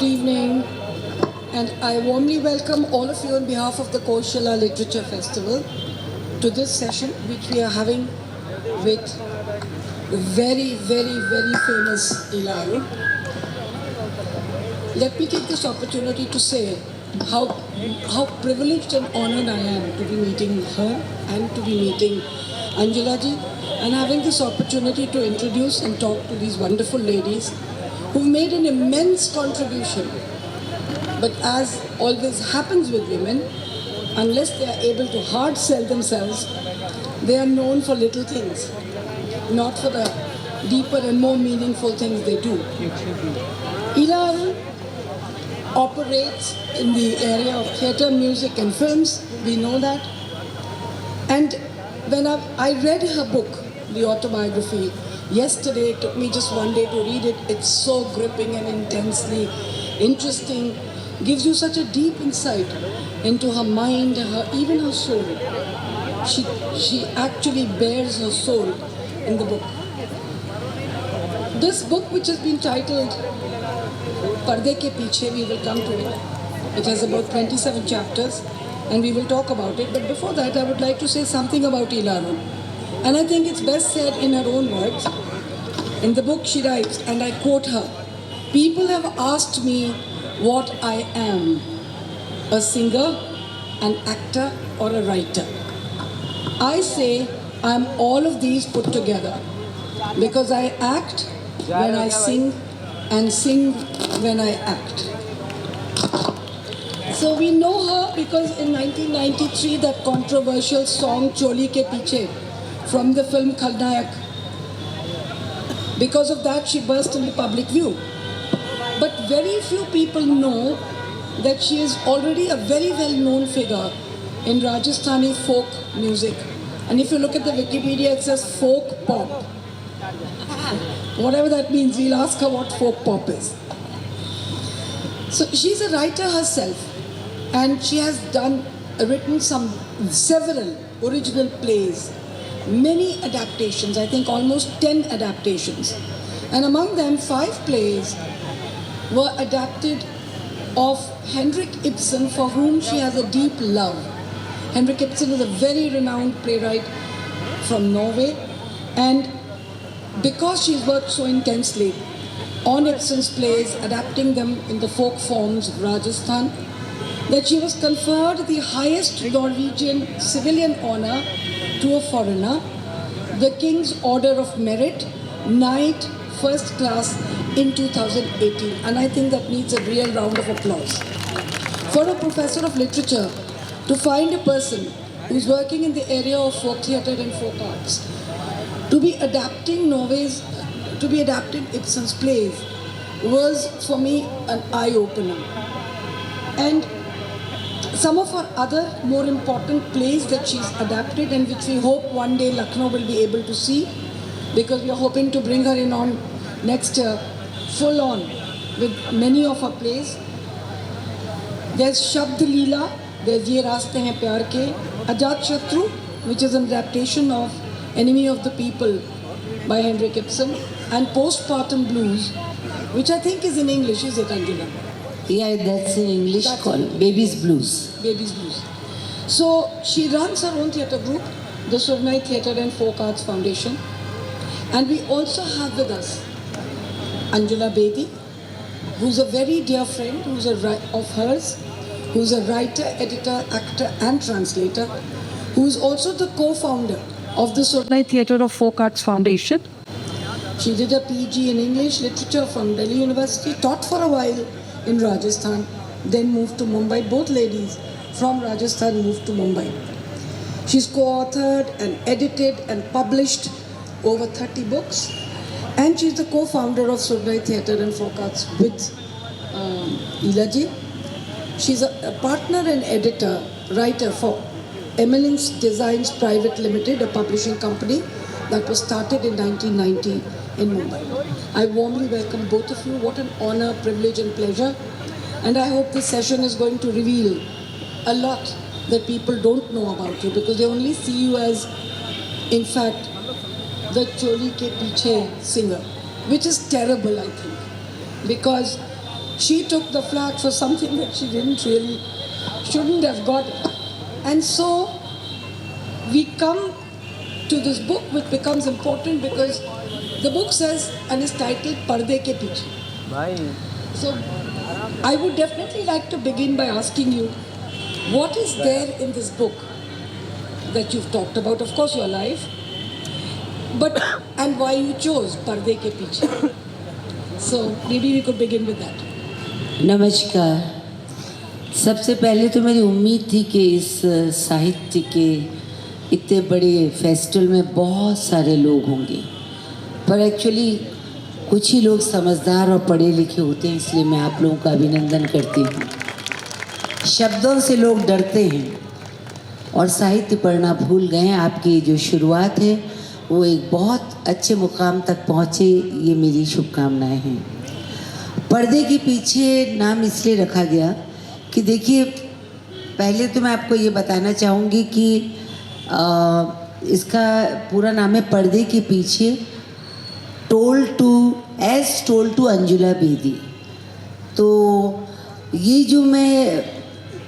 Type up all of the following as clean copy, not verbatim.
evening, and I warmly welcome all of you on behalf of the Koshala Literature Festival to this session, which we are having with the very, very, very famous Ilaru. Let me take this opportunity to say how privileged and honored I am to be meeting her and to be meeting Anjula ji, and having this opportunity to introduce and talk to these wonderful ladies who've made an immense contribution. But as always happens with women, unless they are able to hard sell themselves, they are known for little things, not for the deeper and more meaningful things they do. Ilaru operates in the area of theatre, music and films, we know that. And when I read her book, the autobiography, yesterday, it took me just one day to read it. It's so gripping and intensely interesting, gives you such a deep insight into her mind, even her soul. She actually bears her soul in the book. This book, which has been titled Parde Ke Piche, we will come to it. It has about 27 chapters and we will talk about it. But before that, I would like to say something about Ilaru. And I think it's best said in her own words. In the book she writes, and I quote her, "People have asked me what I am, a singer, an actor or a writer. I say I'm all of these put together because I act when I sing and sing when I act." So we know her because in 1993 that controversial song Choli Ke Piche from the film Khalnayak, because of that she burst into public view. But very few people know that she is already a very well-known figure in Rajasthani folk music. And if you look at the Wikipedia, it says folk pop. Whatever that means, we'll ask her what folk pop is. So she's a writer herself, and she has written several original plays, many adaptations, I think almost 10 adaptations. And among them, 5 plays were adapted of Henrik Ibsen, for whom she has a deep love. Henrik Ibsen is a very renowned playwright from Norway, and because she's worked so intensely on Ibsen's plays, adapting them in the folk forms of Rajasthan, that she was conferred the highest Norwegian civilian honor to a foreigner, the King's Order of Merit, Knight First Class, in 2018. And I think that needs a real round of applause. For a professor of literature to find a person who's working in the area of folk theatre and folk arts, to be adapting Ibsen's plays was for me an eye-opener. And some of her other more important plays that she's adapted, and which we hope one day Lucknow will be able to see, because we are hoping to bring her in on next year full on with many of her plays. There's Shabd Leela, there's Ye Raaste Hain Pyar Ke, Ajat Shatru, which is an adaptation of Enemy of the People by Henrik Ibsen, and Postpartum Blues, which I think is in English, is it, Anjula? Yeah, that's in English called Baby's Blues. Baby's Blues. So she runs her own theatre group, the Surnai Theatre and Folk Arts Foundation. And we also have with us Anjula Bedi, who's a very dear friend of hers, who's a writer, editor, actor and translator, who is also the co-founder of the Surnai Theatre of Folk Arts Foundation. She did a PG in English literature from Delhi University, taught for a while in Rajasthan, then moved to Mumbai. Both ladies from Rajasthan moved to Mumbai. She's co-authored and edited and published over 30 books, and she's the co-founder of Surnai Theatre and Folk Arts with Ilaji. She's a partner and writer for Eminence Designs Private Limited, a publishing company that was started in 1990 in Mumbai. I warmly welcome both of you. What an honor, privilege and pleasure. And I hope this session is going to reveal a lot that people don't know about you, because they only see you as, in fact, the Choli Ke Piche singer, which is terrible, I think, because she took the flak for something that she shouldn't have got. And so we come to this book, which becomes important because the book says and is titled Parde Ke Piche. So I would definitely like to begin by asking you, what is there in this book that you've talked about, of course your life, but and why you chose Parde Ke Piche? So maybe we could begin with that. नमस्कार। सबसे पहले तो मेरी उम्मीद थी कि इस साहित्य के इतने बड़े फेस्टिवल में बहुत सारे लोग होंगे, पर एक्चुअली कुछ ही लोग समझदार और पढ़े लिखे होते हैं, इसलिए मैं आप लोगों का अभिनंदन करती हूँ। शब्दों से लोग डरते हैं और साहित्य पढ़ना भूल गए हैं। आपकी जो शुरुआत है वो एक बहुत अच्छे मुकाम तक पहुँचे, ये मेरी शुभकामनाएं हैं। पर्दे के पीछे नाम इसलिए रखा गया कि देखिए, पहले तो मैं आपको ये बताना चाहूँगी कि इसका पूरा नाम है पर्दे के पीछे टोल्ड टू अंजुला बेदी। तो ये जो मैं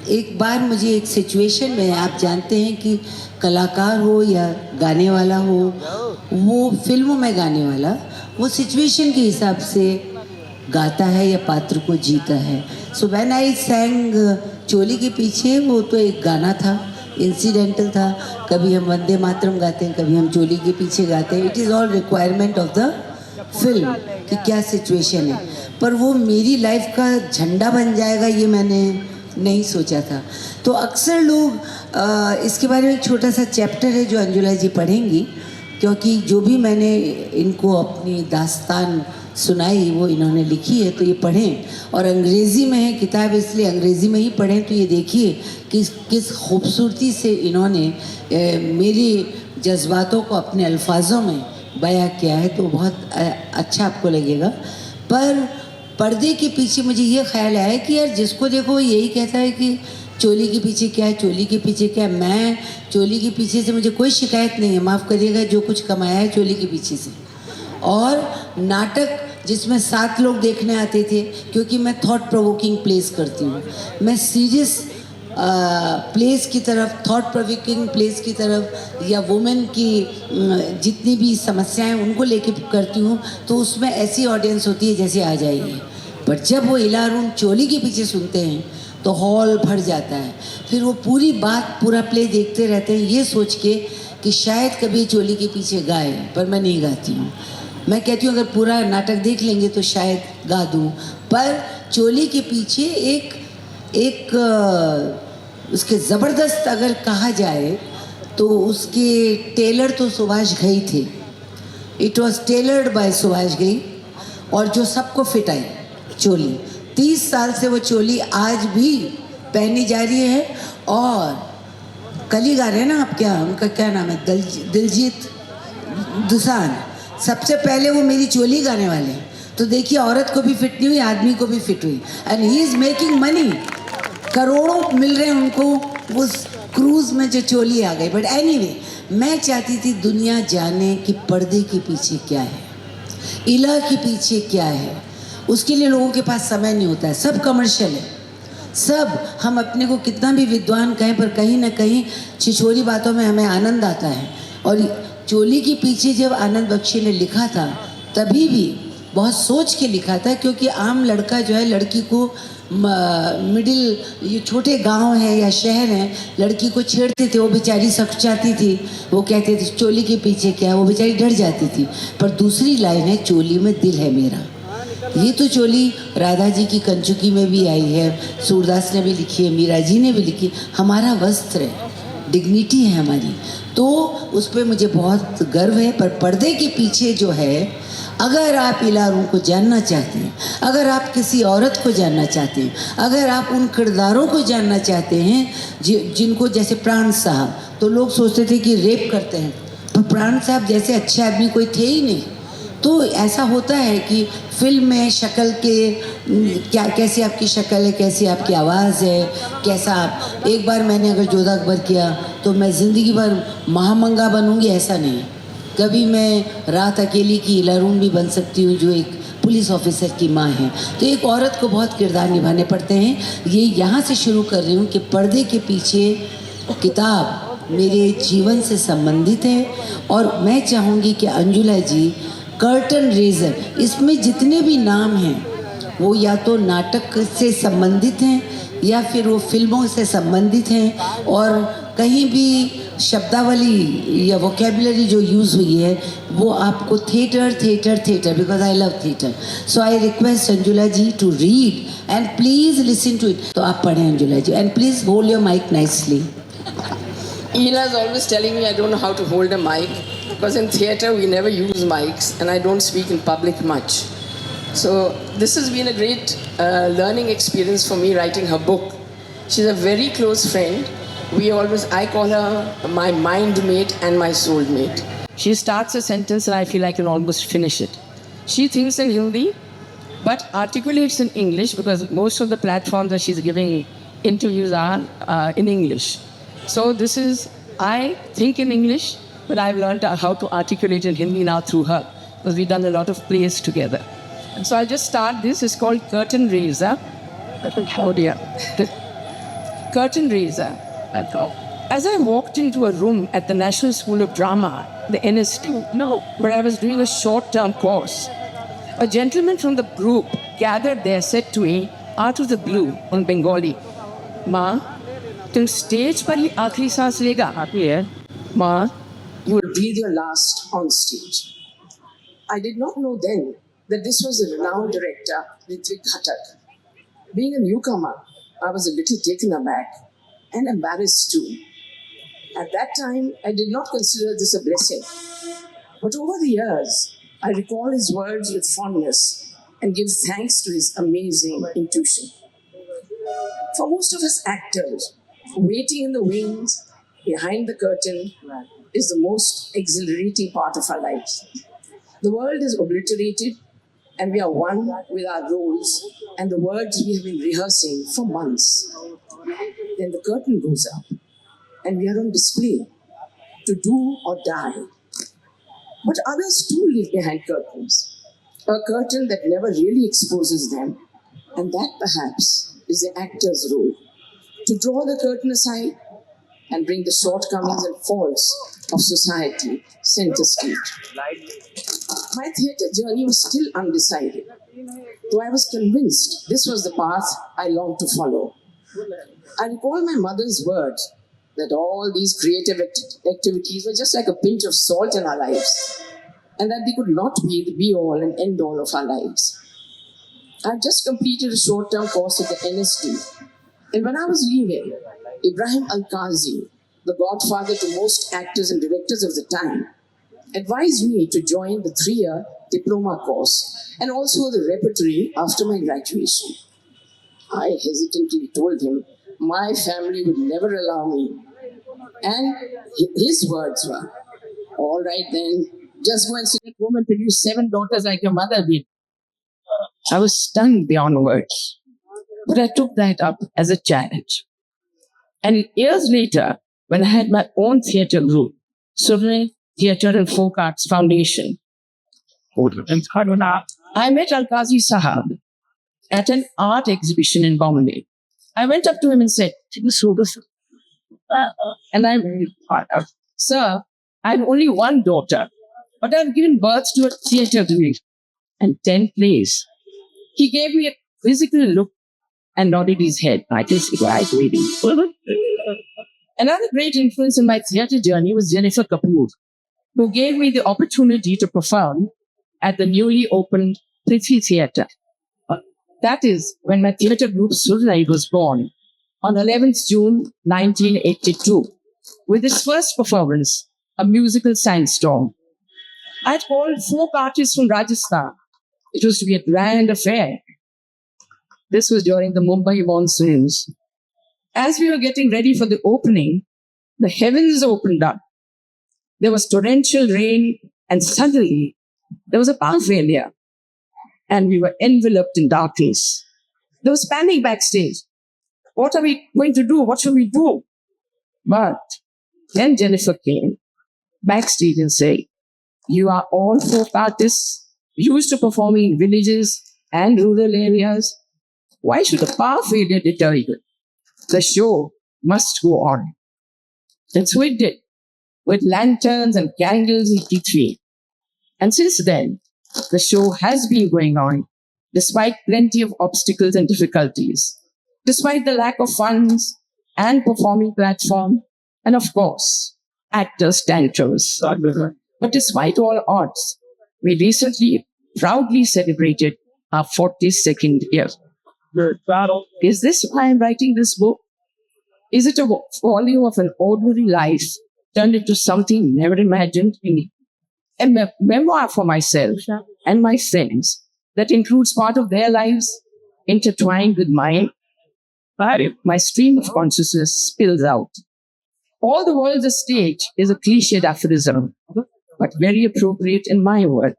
एक बार मुझे एक सिचुएशन में, आप जानते हैं कि कलाकार हो या गाने वाला हो, वो फिल्मों में गाने वाला वो सिचुएशन के हिसाब से गाता है या पात्र को जीता है। सो व्हेन आई सैंग चोली के पीछे, वो तो एक गाना था, इंसिडेंटल था। कभी हम वंदे मातरम गाते हैं, कभी हम चोली के पीछे गाते हैं। It is all requirement of the film कि क्या सिचुएशन है, पर वो मेरी लाइफ का झंडा बन जाएगा ये मैंने नहीं सोचा था। तो अक्सर लोग इसके बारे में एक छोटा सा चैप्टर है जो अंजुला जी पढ़ेंगी, क्योंकि जो भी मैंने इनको अपनी दास्तान सुनाई वो इन्होंने लिखी है, तो ये पढ़ें। और अंग्रेज़ी में है किताब, इसलिए अंग्रेज़ी में ही पढ़ें। तो ये देखिए कि किस खूबसूरती से इन्होंने मेरी जज्बातों को अपने अल्फाजों में बयां किया है, तो बहुत अच्छा आपको लगेगा। पर पर्दे के पीछे मुझे ये ख्याल आया कि यार जिसको देखो यही कहता है कि चोली के पीछे क्या है, चोली के पीछे क्या है। मैं चोली के पीछे से मुझे कोई शिकायत नहीं है, माफ़ करिएगा, जो कुछ कमाया है चोली के पीछे से। और नाटक जिसमें 7 लोग देखने आते थे, क्योंकि मैं थॉट प्रोवोकिंग प्लेस करती हूँ, मैं सीरियस प्लेस की तरफ, थॉट प्रोवोकिंग प्लेस की तरफ, या वुमेन की जितनी भी समस्याएं उनको लेके करती हूँ, तो उसमें ऐसी ऑडियंस होती है जैसे आ जाएगी। पर जब वो इलारून चोली के पीछे सुनते हैं तो हॉल भर जाता है। फिर वो पूरी बात, पूरा प्ले देखते रहते हैं ये सोच के कि शायद कभी चोली के पीछे गाए, पर मैं नहीं गाती हूँ। मैं कहती हूँ अगर पूरा नाटक देख लेंगे तो शायद गा दूँ, पर चोली के पीछे एक उसके ज़बरदस्त अगर कहा जाए तो उसके टेलर तो सुभाष घई थे। It was tailored by Subhash Ghai, और जो सबको फिट आई चोली। 30 साल से वो चोली आज भी पहनी जा रही है। और कल ही गा रहे हैं ना आप, क्या उनका क्या नाम है, दिलजीत दोसांझ, सबसे पहले वो मेरी चोली गाने वाले हैं। तो देखिए, औरत को भी फिट नहीं हुई, आदमी को भी फिट हुई, and he is making money. करोड़ों मिल रहे हैं उनको उस क्रूज़ में जो चोली आ गई। बट एनीवे, मैं चाहती थी दुनिया जाने कि पर्दे के पीछे क्या है, इला के पीछे क्या है। उसके लिए लोगों के पास समय नहीं होता है, सब कमर्शियल है, सब। हम अपने को कितना भी विद्वान कहें, पर कहीं ना कहीं छिछोरी बातों में हमें आनंद आता है। और चोली के पीछे जब आनंद बख्शी ने लिखा था, तभी भी बहुत सोच के लिखा था, क्योंकि आम लड़का जो है लड़की को मिडिल, ये छोटे गांव हैं या शहर हैं, लड़की को छेड़ते थे, वो बेचारी सकुचाती थी, वो कहते थे चोली के पीछे क्या है, वो बेचारी डर जाती थी। पर दूसरी लाइन है, चोली में दिल है मेरा। ये तो चोली राधा जी की कंचुकी में भी आई है, सूरदास ने भी लिखी है, मीरा जी ने भी लिखी। हमारा वस्त्र है, डिग्निटी है हमारी, तो उस पर मुझे बहुत गर्व है। पर पर्दे के पीछे जो है, अगर आप इलारों को जानना चाहते हैं, अगर आप किसी औरत को जानना चाहते हैं, अगर आप उन किरदारों को जानना चाहते हैं जिनको, जैसे प्राण साहब, तो लोग सोचते थे कि रेप करते हैं, तो प्राण साहब जैसे अच्छे आदमी कोई थे ही नहीं। तो ऐसा होता है कि फिल्म में शक्ल के क्या, कैसी आपकी शक्ल है, कैसी आपकी आवाज़ है, कैसा आप। एक बार मैंने अगर जोधा अकबर किया तो मैं ज़िंदगी भर महामंगा बनूंगी ऐसा नहीं। कभी मैं रात अकेली की इलारून भी बन सकती हूँ, जो एक पुलिस ऑफिसर की माँ हैं, तो एक औरत को बहुत किरदार निभाने पड़ते हैं। ये यहाँ से शुरू कर रही हूँ कि पर्दे के पीछे किताब मेरे जीवन से संबंधित है, और मैं चाहूँगी कि अंजुला जी कर्टन रेजर, इसमें जितने भी नाम हैं वो या तो नाटक से संबंधित हैं या फिर वो फिल्मों से संबंधित हैं, और कहीं भी शब्दावली या वोकेबुलरी जो यूज़ हुई है वो आपको theatre because I love theatre, so I request Anjula ji to read and please listen to it. तो आप पढ़ें Anjula ji, and please hold your mic nicely. Ela is always telling me I don't know how to hold a mic because in theatre we never use mics and I don't speak in public much. So this has been a great learning experience for me writing her book. She's a very close friend. I call her my mind mate and my soul mate. She starts a sentence and I feel I can almost finish it. She thinks in Hindi but articulates in English because most of the platforms that she's giving interviews are in English. So I think in English, but I've learned how to articulate in Hindi now through her because we've done a lot of plays together. And so I'll just start this. It's called Curtain Raiser. Oh dear. Curtain Raiser. As I walked into a room at the National School of Drama, the NST, where I was doing a short-term course, a gentleman from the group gathered there said to me, out of the blue, on Bengali, "Ma, till stage par hi aakhri saans lega here, Ma, you will breathe your last on stage." I did not know then that this was the renowned director, Ritwik Ghatak. Being a newcomer, I was a little taken aback and embarrassed too. At that time, I did not consider this a blessing. But over the years, I recall his words with fondness and give thanks to his amazing intuition. For most of us actors, waiting in the wings, behind the curtain, is the most exhilarating part of our lives. The world is obliterated and we are one with our roles and the words we have been rehearsing for months. Then the curtain goes up and we are on display to do or die. But others too live behind curtains, a curtain that never really exposes them, and that perhaps is the actor's role, to draw the curtain aside and bring the shortcomings and faults of society center stage. My theatre journey was still undecided, though I was convinced this was the path I longed to follow. I recall my mother's words that all these creative activities were just like a pinch of salt in our lives, and that they could not be the be-all and end-all of our lives. I had just completed a short-term course at the NST, and when I was leaving, Ibrahim Al-Qazi, the godfather to most actors and directors of the time, advised me to join the 3-year diploma course and also the repertory after my graduation. I hesitantly told him my family would never allow me. And his words were, "All right then, just go and sit at home and produce 7 daughters like your mother did." I was stunned beyond words. But I took that up as a challenge. And years later, when I had my own theatre group, Surrey Theatre and Folk Arts Foundation, I met Al-Qazi Sahab at an art exhibition in Bombay. I went up to him and said, "Sir, I have only one daughter, but I have given birth to a theatre group and 10 plays." He gave me a quizzical look and nodded his head. I can see why I reading. Another great influence in my theatre journey was Jennifer Kapoor, who gave me the opportunity to perform at the newly opened Prithvi Theatre. That is when my theatre group Surrai was born on 11th June 1982, with its first performance, a musical sandstorm. I had called folk artists from Rajasthan. It was to be a grand affair. This was during the Mumbai monsoons. As we were getting ready for the opening, the heavens opened up. There was torrential rain, and suddenly there was a power failure, and we were enveloped in darkness. There was panic backstage. What are we going to do? What should we do? But then Jennifer came backstage and said, "You are all folk artists. used to performing in villages and rural areas. Why should the power failure deter you? The show must go on. And so it did, with lanterns and candles in Kitwe. And since then, the show has been going on, despite plenty of obstacles and difficulties, despite the lack of funds and performing platform, and of course, actors' tantrums. But despite all odds, we recently proudly celebrated our 42nd year. Is this why I'm writing this book? Is it a volume of an ordinary life turned into something never imagined? A memoir for myself and my friends that includes part of their lives intertwined with mine. My stream of consciousness spills out. All the world's a stage is a cliched aphorism, but very appropriate in my world.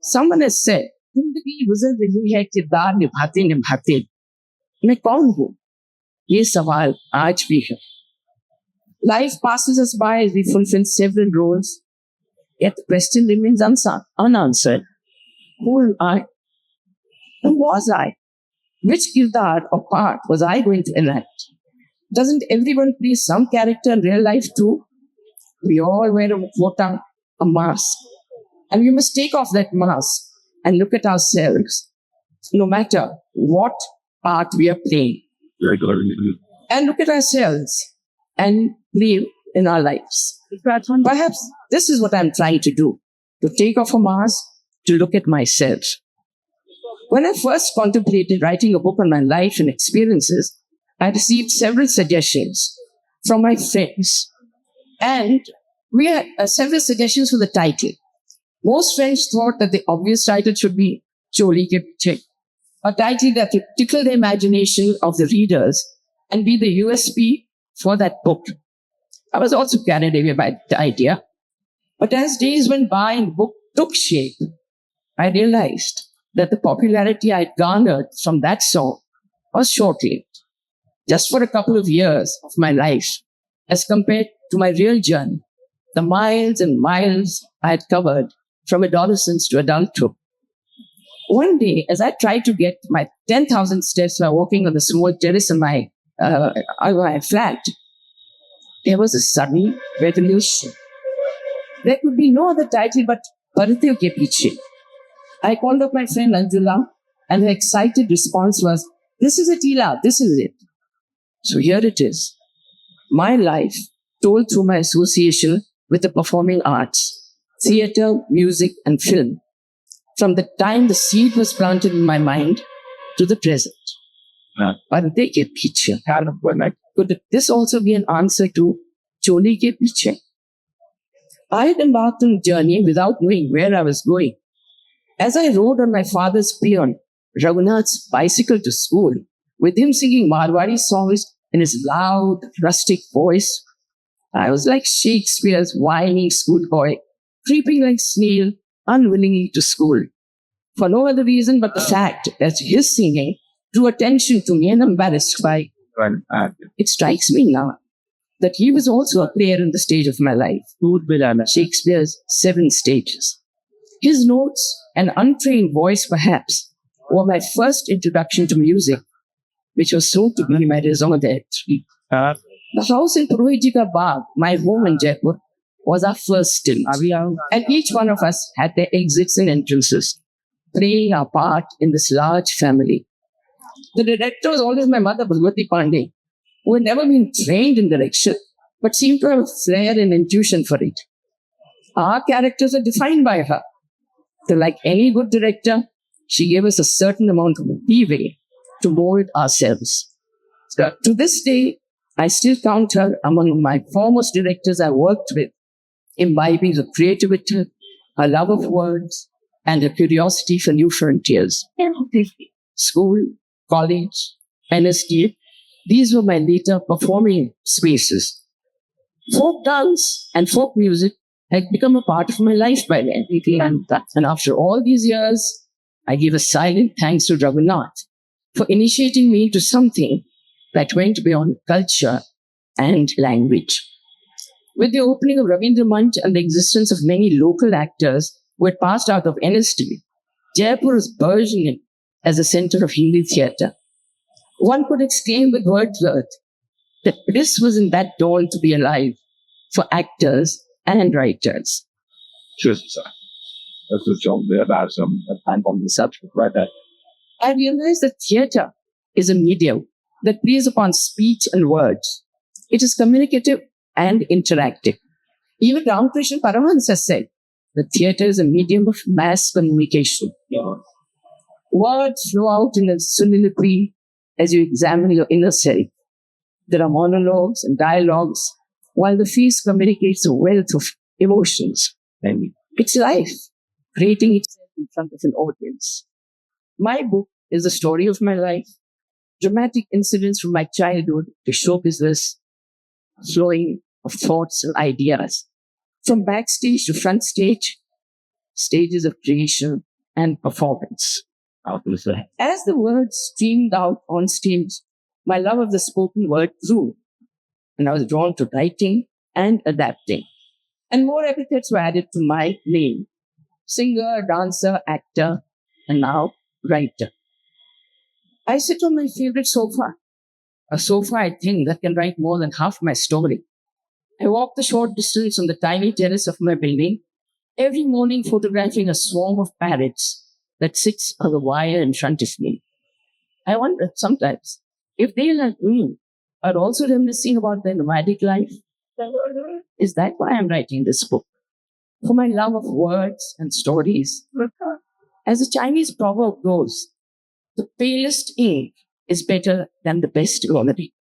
Someone has said, "Zindagi guzar rahi hai kirdar nibhate nibhate." मैं कौन हूँ? ये सवाल आज भी है. Life passes us by as we fulfill several roles, yet the question remains unanswered. Who am I? Who was I? Which kirdar or part was I going to enact? Doesn't everyone play some character in real life too? We all wear a mukhota, a mask. And we must take off that mask and look at ourselves, no matter what part we are playing. And look at ourselves and live in our lives. Perhaps this is what I'm trying to do, to take off a mask, to look at myself. When I first contemplated writing a book on my life and experiences, I received several suggestions from my friends. And we had several suggestions for the title. Most friends thought that the obvious title should be Choli Ke Piche, a title that would tickle the imagination of the readers and be the USP for that book. I was also carried away by the idea. But as days went by and the book took shape, I realized that the popularity I garnered from that song was short-lived. Just for a couple of years of my life, as compared to my real journey, the miles and miles I had covered from adolescence to adulthood. One day, as I tried to get my 10,000 steps by walking on the small terrace in my flat, there was a sudden revelation. There could be no other title but Pardew Ke Piche. I called up my friend Anjula, and her excited response was, "This is it, Ela, this is it." So here it is. My life told through my association with the performing arts, theatre, music, and film, from the time the seed was planted in my mind to the present. Parde ke piche. Could this also be an answer to Choli ke piche? I had embarked on a journey without knowing where I was going. As I rode on my father's peon, Raghunath's bicycle to school, with him singing Marwari songs in his loud, rustic voice, I was like Shakespeare's whining schoolboy, creeping like snail unwillingly to school, for no other reason but the fact that his singing drew attention to me and embarrassed by. It strikes me now that he was also a player in the stage of my life, Shakespeare's 7 stages. His notes and untrained voice, perhaps, were my first introduction to music, which was soon to be my raison d'etre. The house in Purohit Bagh, my home in Jaipur, was our first stint, and each one of us had their exits and entrances, playing our part in this large family. The director was always my mother, Bhagwati Pandey, who had never been trained in direction, but seemed to have a flair and intuition for it. Our characters are defined by her. So like any good director, she gave us a certain amount of leeway to mold ourselves. To this day, I still count her among my foremost directors I worked with, imbibing her creativity, her love of words, and her curiosity for new frontiers. School, college, NSD, these were my later performing spaces. Folk dance and folk music had become a part of my life by then. And after all these years, I give a silent thanks to Raghunath for initiating me into something that went beyond culture and language. With the opening of Ravindra Manch and the existence of many local actors who had passed out of NST, Jaipur is burgeoning as a center of Hindi theatre. One could exclaim with Wordsworth that this was in that dawn to be alive for actors and writers. Just that's a song there about some time on the subject right there. I realized that theatre is a medium that plays upon speech and words. It is communicative and interactive. Even Ramakrishna Paramahansa said that theatre is a medium of mass communication. Words flow out in a soliloquy as you examine your inner self. There are monologues and dialogues, while the face communicates a wealth of emotions. And it's life, creating itself in front of an audience. My book is the story of my life, dramatic incidents from my childhood to show business, flowing of thoughts and ideas, from backstage to front stage, stages of creation and performance. As the words streamed out on stage, my love of the spoken word grew, and I was drawn to writing and adapting. And more epithets were added to my name: singer, dancer, actor, and now writer. I sit on my favorite sofa, a sofa I think that can write more than half my story. I walk the short distance on the tiny terrace of my building, every morning photographing a swarm of parrots that sits on the wire in front of me. I wonder sometimes if they, like me, are also reminiscing about their nomadic life. Is that why I'm writing this book? For my love of words and stories. As the Chinese proverb goes, the palest ink is better than the best memory.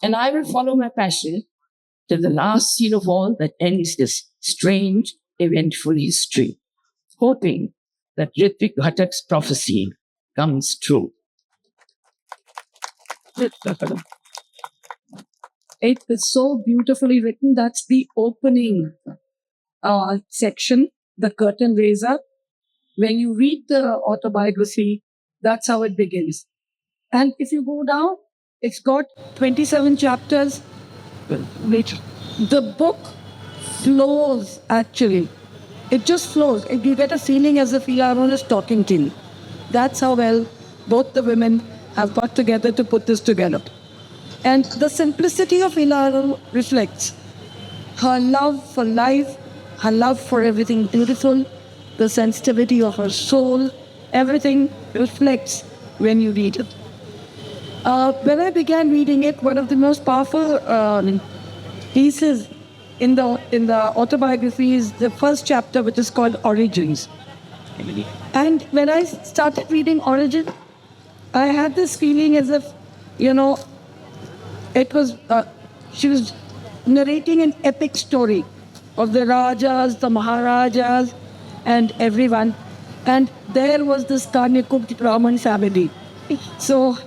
And I will follow my passion till the last scene of all that ends this strange, eventful history, hoping that Ritvik Ghatak's prophecy comes true. It is so beautifully written. That's the opening section, the curtain raiser. When you read the autobiography, that's how it begins. And if you go down, it's got 27 chapters. The book flows, actually. It just flows. You get a feeling as if Ilaron is talking to you. That's how well both the women have got together to put this together. And the simplicity of Ilaron reflects her love for life, her love for everything beautiful, the sensitivity of her soul, everything reflects when you read it. When I began reading it, one of the most powerful pieces in the autobiography is the first chapter, which is called Origins. And when I started reading Origins, I had this feeling as if, it was she was narrating an epic story of the Rajas, the Maharajas, and everyone. And there was this Kanyakumti Brahmin family. So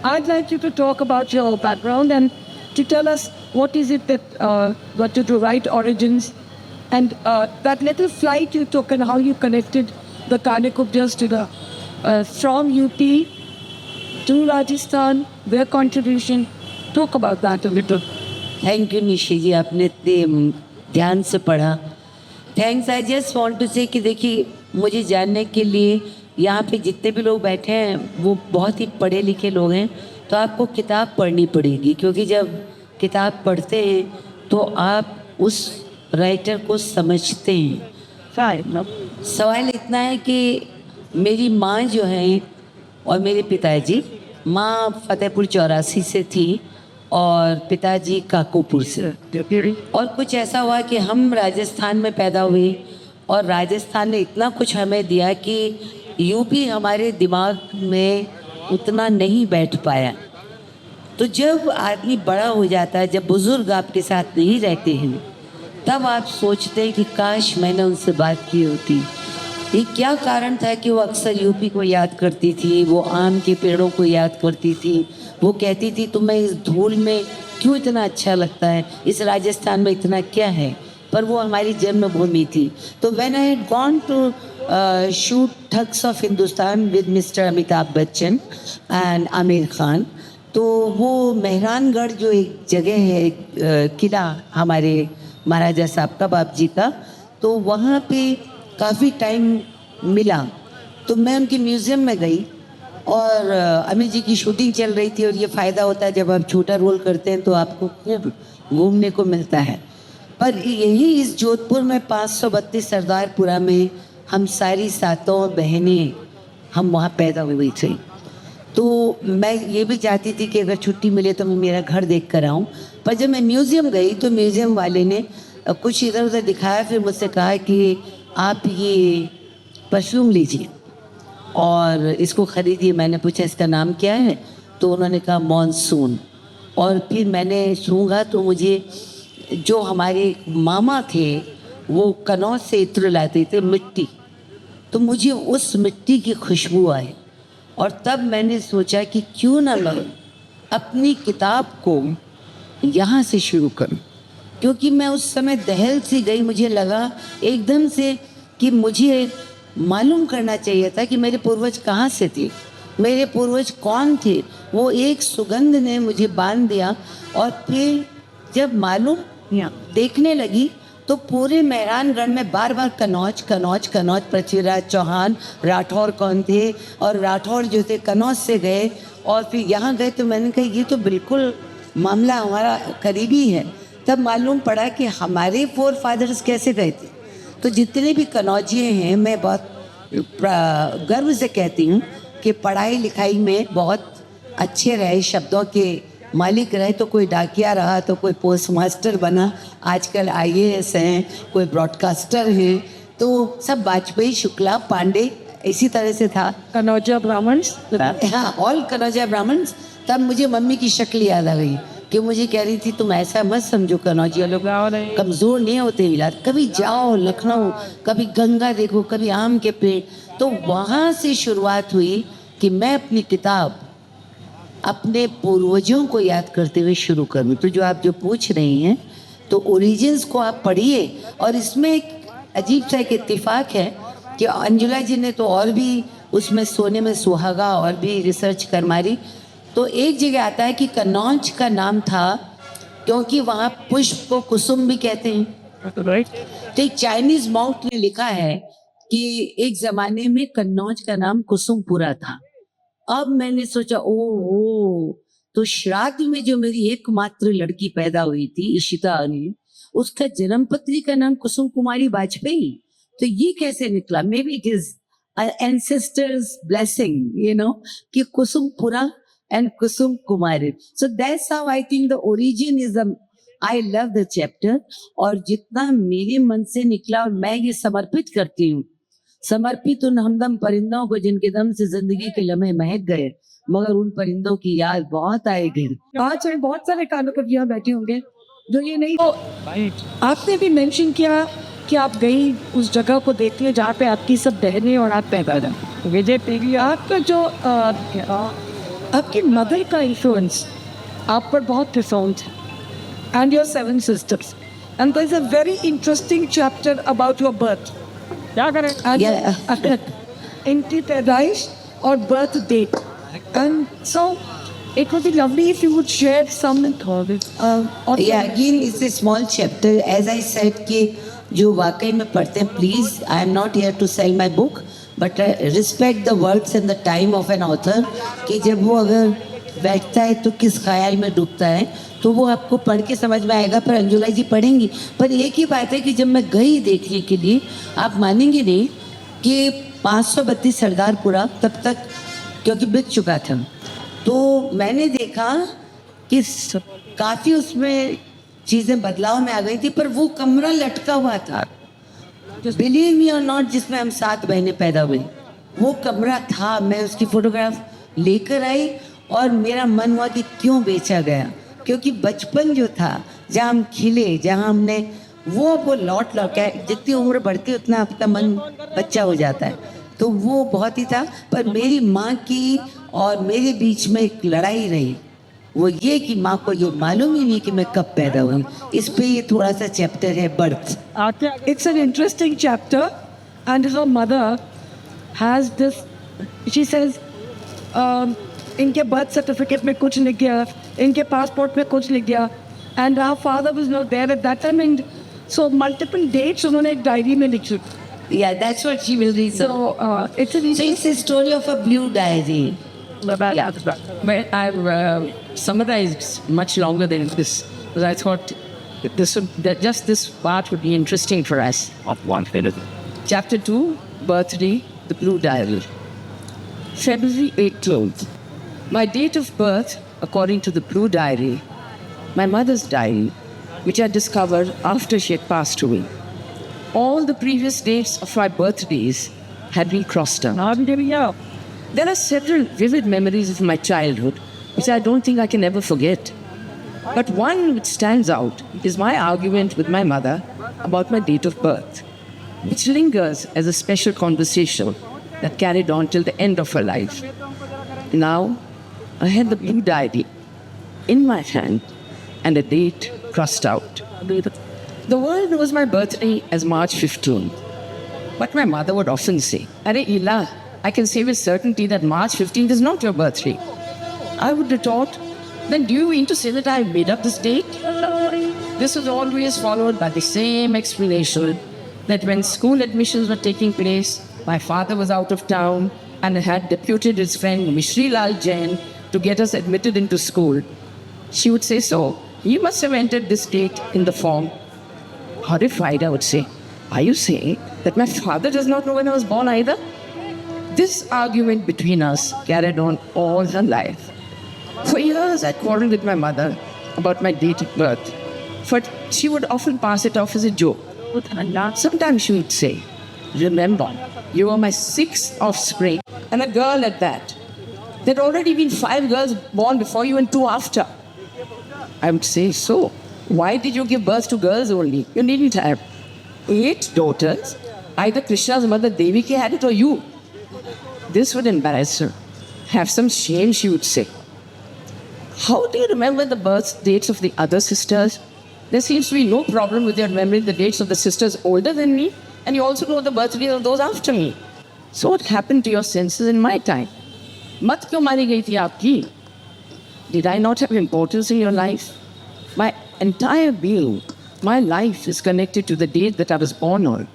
I'd like you to talk about your background and to tell us what is it that got you to write Origins, and that little flight you took and how you connected the Kanyakumtis to the from UP to Rajasthan, their contribution. Talk about that a little. Thank you Nishi ji, आपने इतने ध्यान से पढ़ा. Thanks. I just want to say कि देखिए, मुझे जानने के लिए यहाँ पे जितने भी लोग बैठे हैं वो बहुत ही पढ़े लिखे लोग हैं. तो आपको किताब पढ़नी पड़ेगी, क्योंकि जब किताब पढ़ते हैं तो आप उस राइटर को समझते हैं. सवाल इतना है कि मेरी माँ जो है और मेरे पिताजी, माँ फतेहपुर 84 से थी और पिताजी काकोपुर से. और कुछ ऐसा हुआ कि हम राजस्थान में पैदा हुए और राजस्थान ने इतना कुछ हमें दिया कि यूपी हमारे दिमाग में उतना नहीं बैठ पाया. तो जब आदमी बड़ा हो जाता है, जब बुज़ुर्ग आपके साथ नहीं रहते हैं, तब आप सोचते हैं कि काश मैंने उनसे बात की होती. ये क्या कारण था कि वो अक्सर यूपी को याद करती थी, वो आम के पेड़ों को याद करती थी. वो कहती थी तुम्हें इस धूल में क्यों इतना अच्छा लगता है, इस राजस्थान में इतना क्या है. पर वो हमारी जन्मभूमि थी. तो when I had gone to shoot Thugs of Hindustan with mister Amitabh Bachchan and Aamir Khan, तो वो मेहरानगढ़ जो एक जगह है, किला हमारे महाराजा साहब का, बाप जी का, तो वहाँ पे काफ़ी टाइम मिला तो मैं उनके म्यूज़ियम में गई और अमित जी की शूटिंग चल रही थी और ये फ़ायदा होता है जब आप छोटा रोल करते हैं तो आपको खूब घूमने को मिलता है। पर यही इस जोधपुर में 532 सरदारपुरा में हम सारी सातों बहनें हम वहाँ पैदा हुई थी। तो मैं ये भी चाहती थी कि अगर छुट्टी मिले तो मैं मेरा घर देख कर आऊँ। पर जब मैं म्यूज़ियम गई तो म्यूज़ियम वाले ने कुछ इधर उधर दिखाया, फिर मुझसे कहा कि आप ये परफ्यूम लीजिए और इसको ख़रीदिए। मैंने पूछा इसका नाम क्या है, तो उन्होंने कहा मॉनसून। और फिर मैंने सूंघा तो मुझे जो हमारे मामा थे वो कनौज से इत्र लाते थे मिट्टी, तो मुझे उस मिट्टी की खुशबू आई और तब मैंने सोचा कि क्यों ना मैं अपनी किताब को यहाँ से शुरू करूँ। क्योंकि मैं उस समय दहल सी गई, मुझे लगा एकदम से कि मुझे मालूम करना चाहिए था कि मेरे पूर्वज कहाँ से थे, मेरे पूर्वज कौन थे। वो एक सुगंध ने मुझे बांध दिया और फिर जब मालूम देखने लगी तो पूरे मैदानगढ़ में बार बार कनौज कनौज कनौज, पृथ्वीराज चौहान राठौर कौन थे, और राठौर जो थे कनौज से गए और फिर यहाँ गए। तो मैंने कहा ये तो बिल्कुल मामला हमारा करीबी है। तब मालूम पड़ा कि हमारे फोर फादर्स कैसे गए थे। तो जितने भी कनौजिए हैं मैं बहुत गर्व से कहती हूँ कि पढ़ाई लिखाई में बहुत अच्छे रहे, शब्दों के मालिक रहे। तो कोई डाकिया रहा, तो कोई पोस्ट मास्टर बना, आजकल IAS हैं, कोई ब्रॉडकास्टर हैं, तो सब वाजपेयी शुक्ला पांडे इसी तरह से था। कनौजा ब्राह्मण्स, हाँ, ऑल कनौजा ब्राह्मण्स। तब मुझे मम्मी की शक्ल याद आ गई कि मुझे कह रही थी तुम ऐसा मत समझो कनौजिया लोग कमज़ोर नहीं होते इलाज, कभी जाओ लखनऊ, कभी गंगा देखो, कभी आम के पेड़। तो वहाँ से शुरुआत हुई कि मैं अपनी किताब अपने पूर्वजों को याद करते हुए शुरू करूँ। तो जो आप जो पूछ रही हैं तो ओरिजिन्स को आप पढ़िए। और इसमें एक अजीब सा एक इत्तेफाक है कि अंजुला जी ने तो और भी उसमें सोने में सुहागा और भी रिसर्च कर मारी। तो एक जगह आता है कि कन्नौज का नाम था क्योंकि वहाँ पुष्प को कुसुम भी कहते हैं। तो एक चाइनीज मॉन्क ने लिखा है कि एक ज़माने में कन्नौज का नाम कुसुमपुरा था। अब मैंने सोचा ओ तो श्राद्ध में जो मेरी एकमात्र लड़की पैदा हुई थी इशिता अनिल, उसका जन्मपत्री का नाम कुसुम कुमारी वाजपेयी। तो ये कैसे निकला? May be it is ancestors blessing, you know, कि Kusumpura and Kusum Kumari. So that's how I think the origin is I love the chapter. और जितना मेरे मन से निकला और मैं ये समर्पित करती हूँ, समर्पित उन हमदम परिंदों को जिनके दम से जिंदगी के लम्हे महक गए, मगर उन परिंदों की याद बहुत आएगी। आज बहुत सारे कानून बैठे होंगे जो ये नहीं। तो आपने भी मेंशन किया कि आप गई उस जगह को देखती है जहाँ पे आपकी सब बहनें और आप पैदा हैं। विजय पेगी, आपका जो आपकी मदर का इन्फ्लुएंस आप पर बहुत डिफरेंट है, and your 7 sisters, and there is a very interesting chapter about your birth. क्या करें? इनकी पैदाइश और birth date, and so it would be lovely if you would share some thoughts. Yeah, again it's a small chapter. As I said कि जो वाकई में पढ़ते हैं, please, I am not here to sell my book, but I respect the words and the time of an author, कि जब वो अगर बैठता है तो किस ख्याल में डूबता है, तो वो आपको पढ़ के समझ में आएगा। पर अंजुला जी पढ़ेंगी। पर एक ही बात है कि जब मैं गई देखने के लिए, आप मानेंगे नहीं कि 532 सरदारपुरा तब तक क्योंकि बिक चुका था, तो मैंने देखा कि काफ़ी उसमें चीज़ें बदलाव में आ गई थी, पर वो कमरा लटका हुआ था, बिलीव मी और नॉट, जिसमें हम 7 बहनें पैदा हुई, वो कमरा था। मैं उसकी फ़ोटोग्राफ लेकर आई और मेरा मन हुआ कि क्यों बेचा गया, क्योंकि बचपन जो था, जहाँ हम खिले, जहाँ हमने वो लौट के, जितनी उम्र बढ़ती उतना आपका मन बच्चा हो जाता है, तो वो बहुत ही था। पर मेरी माँ की और मेरे बीच में एक लड़ाई रही, वो ये कि माँ को ये मालूम ही नहीं कि मैं कब पैदा हुई। इस पे ये थोड़ा सा चैप्टर है, birth. It's an interesting chapter, and her mother has this. She says, इनके बर्थ सर्टिफिकेट में कुछ लिख गया, इनके पासपोर्ट में कुछ लिख गया, and our father was not there at that time, and so multiple dates उन्होंने एक डायरी में लिखी, Yeah, that's what she will read. So it's an So it's a story of a blue diary. but I've summarized much longer than this because I thought just this part would be interesting for us. Of 1 minute. Chapter 2, Birthday, the Blue Diary. February 18th. My date of birth, according to the Blue Diary, my mother's diary, which I discovered after she had passed away. All the previous dates of my birthdays had been crossed out. There are several vivid memories of my childhood which I don't think I can ever forget. But one which stands out is my argument with my mother about my date of birth, which lingers as a special conversation that carried on till the end of her life. Now, I had the blue diary in my hand and a date crossed out. The world knows my birthday as March 15th. But my mother would often say, "Arre Ila, I can say with certainty that March 15th is not your birthday." I would retort, "Then do you mean to say that I made up this date?" This was always followed by the same explanation that when school admissions were taking place, my father was out of town and had deputed his friend Mishri Lal Jain to get us admitted into school. She would say, "So, you must have entered this date in the form." Horrified, I would say, "Are you saying that my father does not know when I was born either?" This argument between us carried on all her life. For years, I quarreled with my mother about my date of birth, but she would often pass it off as a joke. Sometimes she would say, "Remember, you are my 6th offspring, and a girl at that. There had already been 5 girls born before you and 2 after." I would say, "So, why did you give birth to girls only? You needn't have 8 daughters. Either Krishna's mother Devaki had it or you." This would embarrass her. "Have some shame," she would say. "How do you remember the birth dates of the other sisters? There seems to be no problem with your remembering the dates of the sisters older than me, and you also know the birthdays of those after me. So what happened to your senses in my time? Mat kyun mari gayi thi aapki? Did I not have importance in your life? My entire being, my life is connected to the date that I was born on.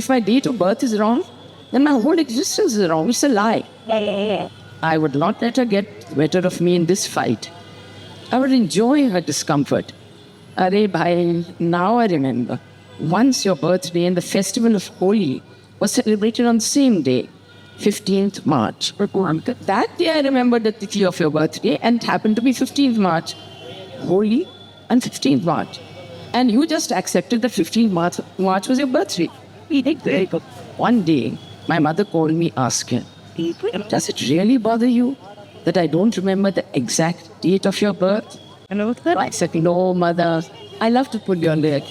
If my date of birth is wrong, then my whole existence is wrong. It's a lie." I would not let her get the better of me in this fight. I would enjoy her discomfort. "Arey bhai, now I remember. Once your birthday and the festival of Holi was celebrated on the same day, 15th March. That day I remembered the tithi of your birthday and it happened to be 15th March. Holi and 15th March. And you just accepted that 15th March was your birthday." One day, my mother called me asking, "Does it really bother you that I don't remember the exact date of your birth?" I said, "No, mother, I love to pull your leg,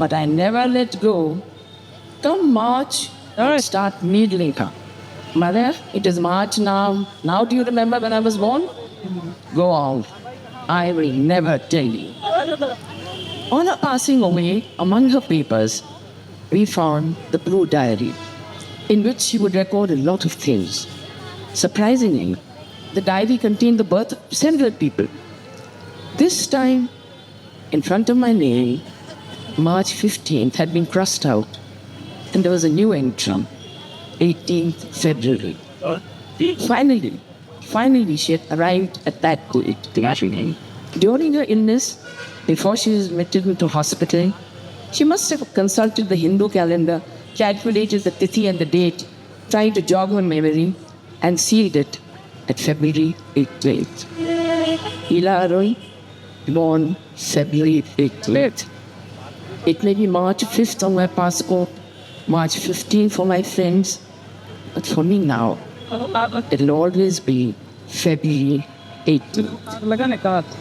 but I never let go. Come March, I start needling her. Mother, it is March now. Now do you remember when I was born? Go on. I will never tell you." On her passing away, among her papers, we found the Blue Diary, in which she would record a lot of things. Surprisingly, the diary contained the birth of several people. This time, in front of my name, March 15th had been crossed out, and there was a new entry, 18th February. Finally, she had arrived at that date. During her illness, before she was admitted into hospital, she must have consulted the Hindu calendar, calculated the tithi and the date, trying to jog her memory, and sealed it at February 18th. Ila Arun, born February 18th. It may be March 5th on my passport, March 15th for my friends, but for me now, it'll always be February 18th.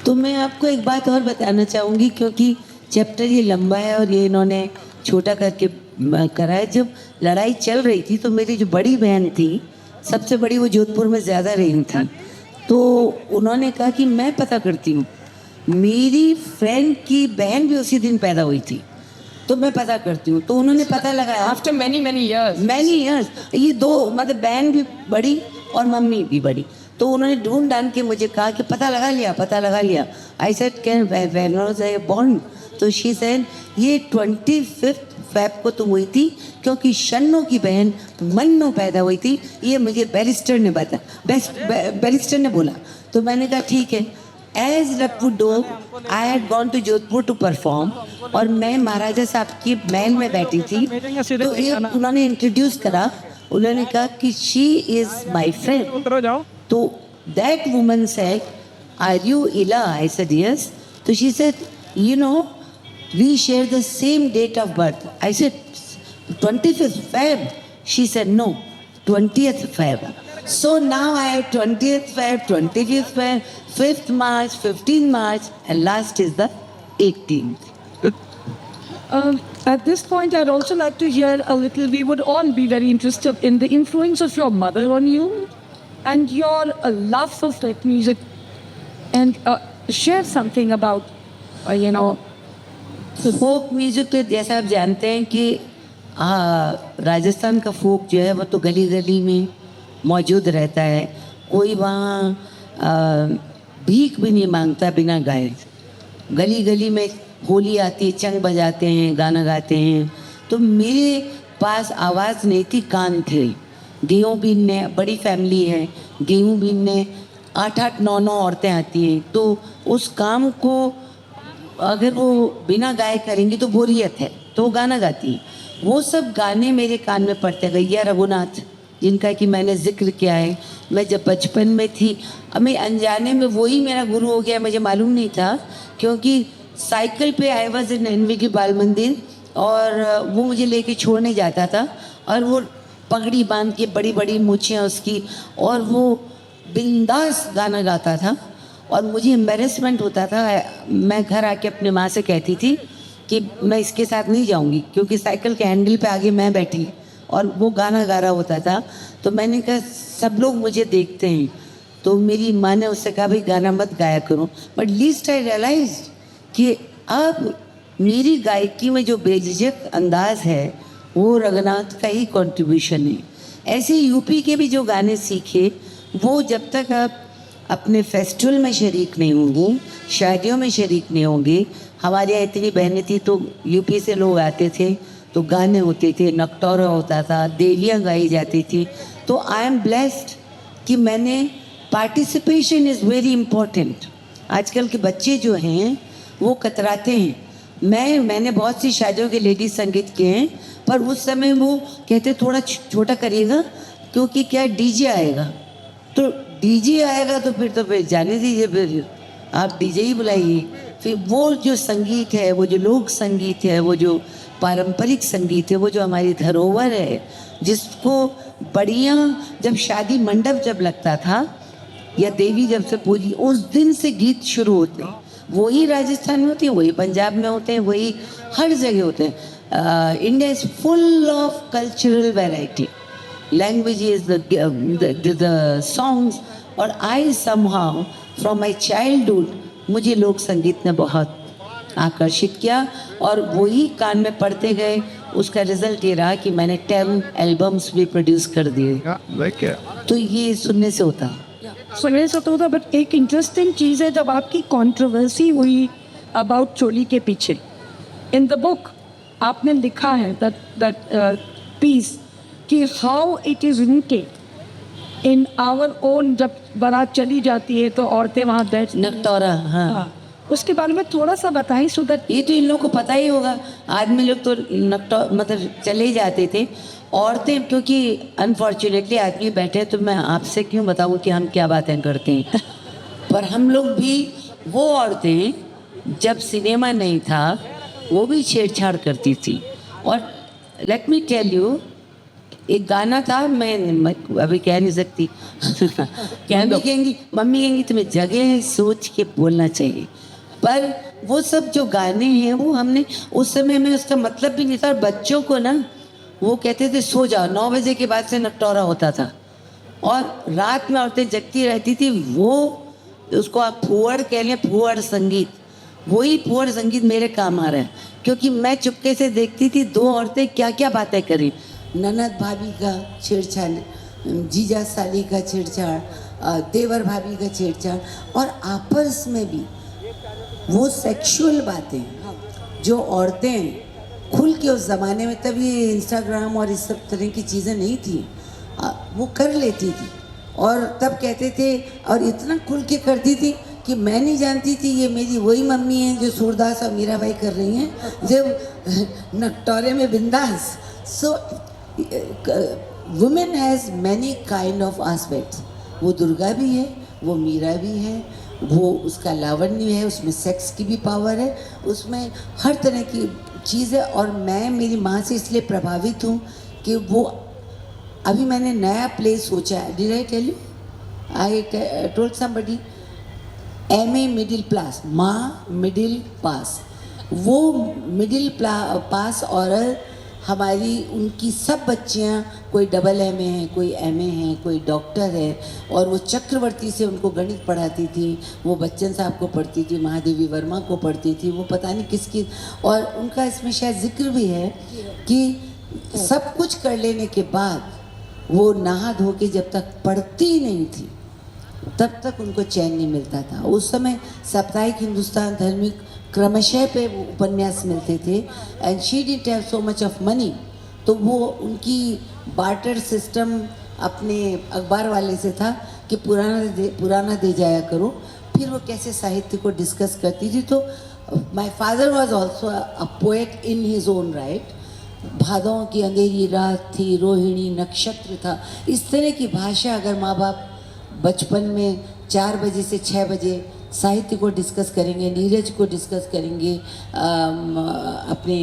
तो मैं आपको एक बात और बताना चाहूँगी, क्योंकि chapter ये लंबा है और ये इन्होंने छोटा करके करा है। जब लड़ाई चल रही थी तो मेरी जो बड़ी बहन थी, सबसे बड़ी, वो जोधपुर में ज़्यादा रही थी, तो उन्होंने कहा कि मैं पता करती हूँ। मेरी फ्रेंड की बहन भी उसी दिन पैदा हुई थी, तो मैं पता करती हूँ। तो उन्होंने पता लगाया After many years. ये 2, मतलब बहन भी बड़ी और मम्मी भी बड़ी, तो उन्होंने ढूंढ ढांढ के मुझे कहा कि पता लगा लिया। I said, "When was I born?" तो शी सेड, "ये 25 फेब को तुम हुई थी, क्योंकि शन्नो की बहन मन्नो पैदा हुई थी। ये मुझे बैरिस्टर ने बोला। तो मैंने कहा ठीक है। As luck would do I had gone to Jodhpur to perform, और मैं महाराजा साहब की महल में बैठी थी। तो एक उन्होंने इंट्रोड्यूस करा, उन्होंने कहा कि शी इज़ माई फ्रेंड। तो that woman said, are you Ila? I said yes. तो she said, you know we share the same date of birth. I said 25th Feb. She said no, 20th Feb. So now I have 20th Feb, 25th Feb, 5th March, 15th March, and last is the 18th. At this point, I'd also like to hear a little. We would all be very interested in the influence of your mother on you and your love of folk music, and share something about, folk music तो जैसा आप जानते हैं कि राजस्थान का फोक जो है वो तो गली गली में मौजूद रहता है। कोई वहाँ भीख भी नहीं मांगता बिना गाए। गली गली में होली आती है, चंग बजाते हैं, गाना गाते हैं। तो मेरे पास आवाज़ नहीं थी, कान थे। गेहूँ बीनने, बड़ी फैमिली है, गेहूँ बीनने 8-8, 9-9 औरतें आती हैं। तो उस काम को अगर वो बिना गाए करेंगी तो बोरियत है, तो वो गाना गाती है। वो सब गाने मेरे कान में पड़ते गए। या रघुनाथ, जिनका कि मैंने जिक्र किया है, मैं जब बचपन में थी, अब मैं अनजाने में वही मेरा गुरु हो गया, मुझे मालूम नहीं था। क्योंकि साइकिल पे आई वॉज इन एनवी की बाल मंदिर, और वो मुझे लेके छोड़ने जाता था, और वो पगड़ी बांध के, बड़ी बड़ी मूछें उसकी, और वो बिंदास गाना गाता था। और मुझे एम्बेरसमेंट होता था। मैं घर आके अपने माँ से कहती थी कि मैं इसके साथ नहीं जाऊंगी, क्योंकि साइकिल के हैंडल पे आगे मैं बैठी और वो गाना गा रहा होता था। तो मैंने कहा सब लोग मुझे देखते हैं। तो मेरी माँ ने उससे कहा भाई गाना मत गाया करो। बट लीस्ट आई रियलाइज कि अब मेरी गायकी में जो बेझिझक अंदाज है वो रघुनाथ का ही कंट्रीब्यूशन है। ऐसे यूपी के भी जो गाने सीखे, वो जब तक आप अपने फेस्टिवल में शरीक नहीं होंगे, शादियों में शरीक नहीं होंगे। हमारे यहाँ इतनी बहनें थी तो यूपी से लोग आते थे, तो गाने होते थे, नकटोरा होता था, देवियाँ गाई जाती थी। तो आई एम ब्लेस्ड कि मैंने, पार्टिसिपेशन इज़ वेरी इम्पोर्टेंट। आजकल के बच्चे जो हैं वो कतराते हैं। मैंने बहुत सी शादियों के लेडीज संगीत किए हैं, पर उस समय वो कहते थोड़ा छोटा करिएगा, क्योंकि क्या डीजे आएगा। तो डीजे आएगा तो फिर जाने दीजिए, फिर आप डीजे ही बुलाइए। फिर वो जो संगीत है, वो जो लोक संगीत है, वो जो पारंपरिक संगीत है, वो जो हमारी धरोहर है, जिसको बढ़िया जब शादी मंडप जब लगता था या देवी जब से पूजी, उस दिन से गीत शुरू होते हैं। वही राजस्थान में होते हैं, वही पंजाब में होते हैं, वही हर जगह होते हैं। India is full of cultural variety, languages, the songs। और I somehow from my childhood, मुझे लोक संगीत ने बहुत आकर्षित किया, और वही कान में पढ़ते गए। उसका रिजल्ट ये रहा कि मैंने 10 एल्बम्स भी प्रोड्यूस कर दिए। तो ये सुनने से होता होता। बट एक इंटरेस्टिंग चीज़ है, जब आपकी कंट्रोवर्सी हुई अबाउट चोली के पीछे, इन द बुक आपने लिखा है दैट पीस कि how it is rooted in our own. जब बारात चली जाती है तो औरतें वहाँ बैठ, नकटोरा, हाँ, उसके बारे में थोड़ा सा बताएं सो दैट। ये तो इन लोगों को पता ही होगा। आदमी लोग तो मतलब चले जाते थे, औरतें, क्योंकि अनफॉर्चुनेटली आदमी बैठे, तो मैं आपसे क्यों बताऊं कि हम क्या बातें करते हैं। पर हम लोग भी, वो औरतें जब सिनेमा नहीं था वो भी छेड़छाड़ करती थी। और लेट मी टेल यू, एक गाना था, मैं अभी कह नहीं सकती मम्मी कहेंगी तुम्हें जगह सोच के बोलना चाहिए। पर वो सब जो गाने हैं वो हमने उस समय में, उसका मतलब भी नहीं था। और बच्चों को ना वो कहते थे सो जाओ, 9 बजे के बाद से नकटोरा होता था, और रात में औरतें जगती रहती थी। वो उसको आप फुहड़ कह लें, फुहड़ संगीत, वही फुहड़ संगीत मेरे काम आ रहा है। क्योंकि मैं चुपके से देखती थी 2 औरतें क्या क्या बातें करी, ननद भाभी का छेड़छाड़, जीजा साली का छेड़छाड़, देवर भाभी का छेड़छाड़, और आपस में भी वो सेक्सुअल बातें जो औरतें खुल के उस ज़माने में, तब ये इंस्टाग्राम और इस सब तरह की चीज़ें नहीं थी, वो कर लेती थी और तब कहते थे, और इतना खुल के करती थी कि मैं नहीं जानती थी ये मेरी वही मम्मी है जो सूरदास और मीराबाई कर रही हैं जब नटौरे में बिंदास. सो women has many kind of aspects. वो दुर्गा भी है, वो मीरा भी है, वो उसका लावण्य है, उसमें सेक्स की भी पावर है, उसमें हर तरह की चीज़ है. और मैं मेरी माँ से इसलिए प्रभावित हूँ कि वो, अभी मैंने नया प्ले सोचा है. Did I tell you? I told somebody MA middle pass, माँ मिडिल पास. वो मिडिल पास औरत हमारी, उनकी सब बच्चियाँ कोई MA हैं, कोई MA हैं, कोई डॉक्टर है, और वो चक्रवर्ती से उनको गणित पढ़ाती थी, वो बच्चन साहब को पढ़ती थी, महादेवी वर्मा को पढ़ती थी, वो पता नहीं किसकी. और उनका इसमें शायद जिक्र भी है कि सब कुछ कर लेने के बाद वो नहा धो के जब तक पढ़ती नहीं थी तब तक उनको चैन नहीं मिलता था. उस समय साप्ताहिक हिंदुस्तान, धार्मिक क्रमशः पे वो उपन्यास मिलते थे. And she didn't have so much of money, तो वो उनकी बार्टर सिस्टम अपने अखबार वाले से था कि पुराना दे जाया करो. फिर वो कैसे साहित्य को डिस्कस करती थी. तो my father was also a poet in his own right. भादों की अंधेरी रात थी, रोहिणी नक्षत्र था, इस तरह की भाषा अगर माँ बाप बचपन में 4 बजे से 6 बजे साहित्य को डिस्कस करेंगे, नीरज को डिस्कस करेंगे, अपने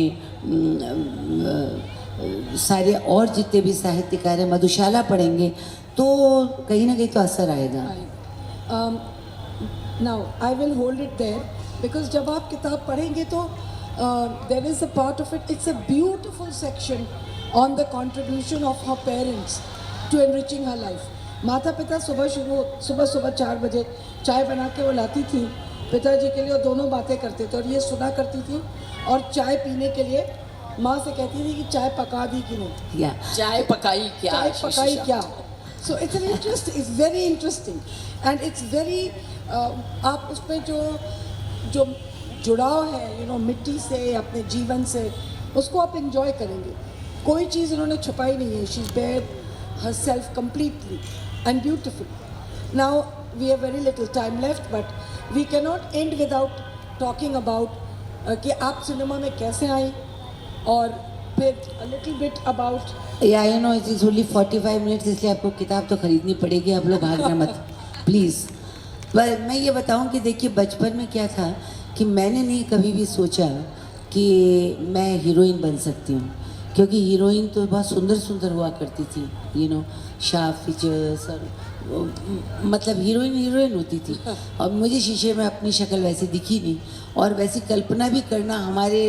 सारे और जितने भी साहित्यकार हैं, मधुशाला पढ़ेंगे, तो कहीं ना कहीं तो असर आएगा. Now I will hold it there because जब आप किताब पढ़ेंगे तो there is a part of it. It's a beautiful section on the contribution of her parents to enriching her life. माता पिता सुबह 4 बजे चाय बना के वो लाती थी पिताजी के लिए, और दोनों बातें करते थे और ये सुना करती थी. और चाय पीने के लिए माँ से कहती थी कि चाय पका दी कि नहीं, या चाय पकाई क्या. So it's an interest, it's very interesting and it's very, आप उसमें जो जुड़ाव है मिट्टी से, अपने जीवन से, उसको आप इंजॉय करेंगे. कोई चीज़ उन्होंने छुपाई नहीं है. She is bare herself completely and beautifully. Now we have very little time left, but we cannot end without talking about कि आप सिनेमा में कैसे आए, और फिर a little bit about. या you know it is only 45 minutes, इसलिए आपको किताब तो खरीदनी पड़ेगी. आप लोग भागना मत प्लीज़. पर मैं ये बताऊं कि देखिए, बचपन में क्या था कि मैंने नहीं कभी भी सोचा कि मैं हीरोइन बन सकती हूँ, क्योंकि हीरोइन तो बहुत सुंदर सुंदर हुआ करती थी, शार्प फीचर्स, और मतलब हीरोइन होती थी. और मुझे शीशे में अपनी शक्ल वैसे दिखी नहीं, और वैसी कल्पना भी करना, हमारे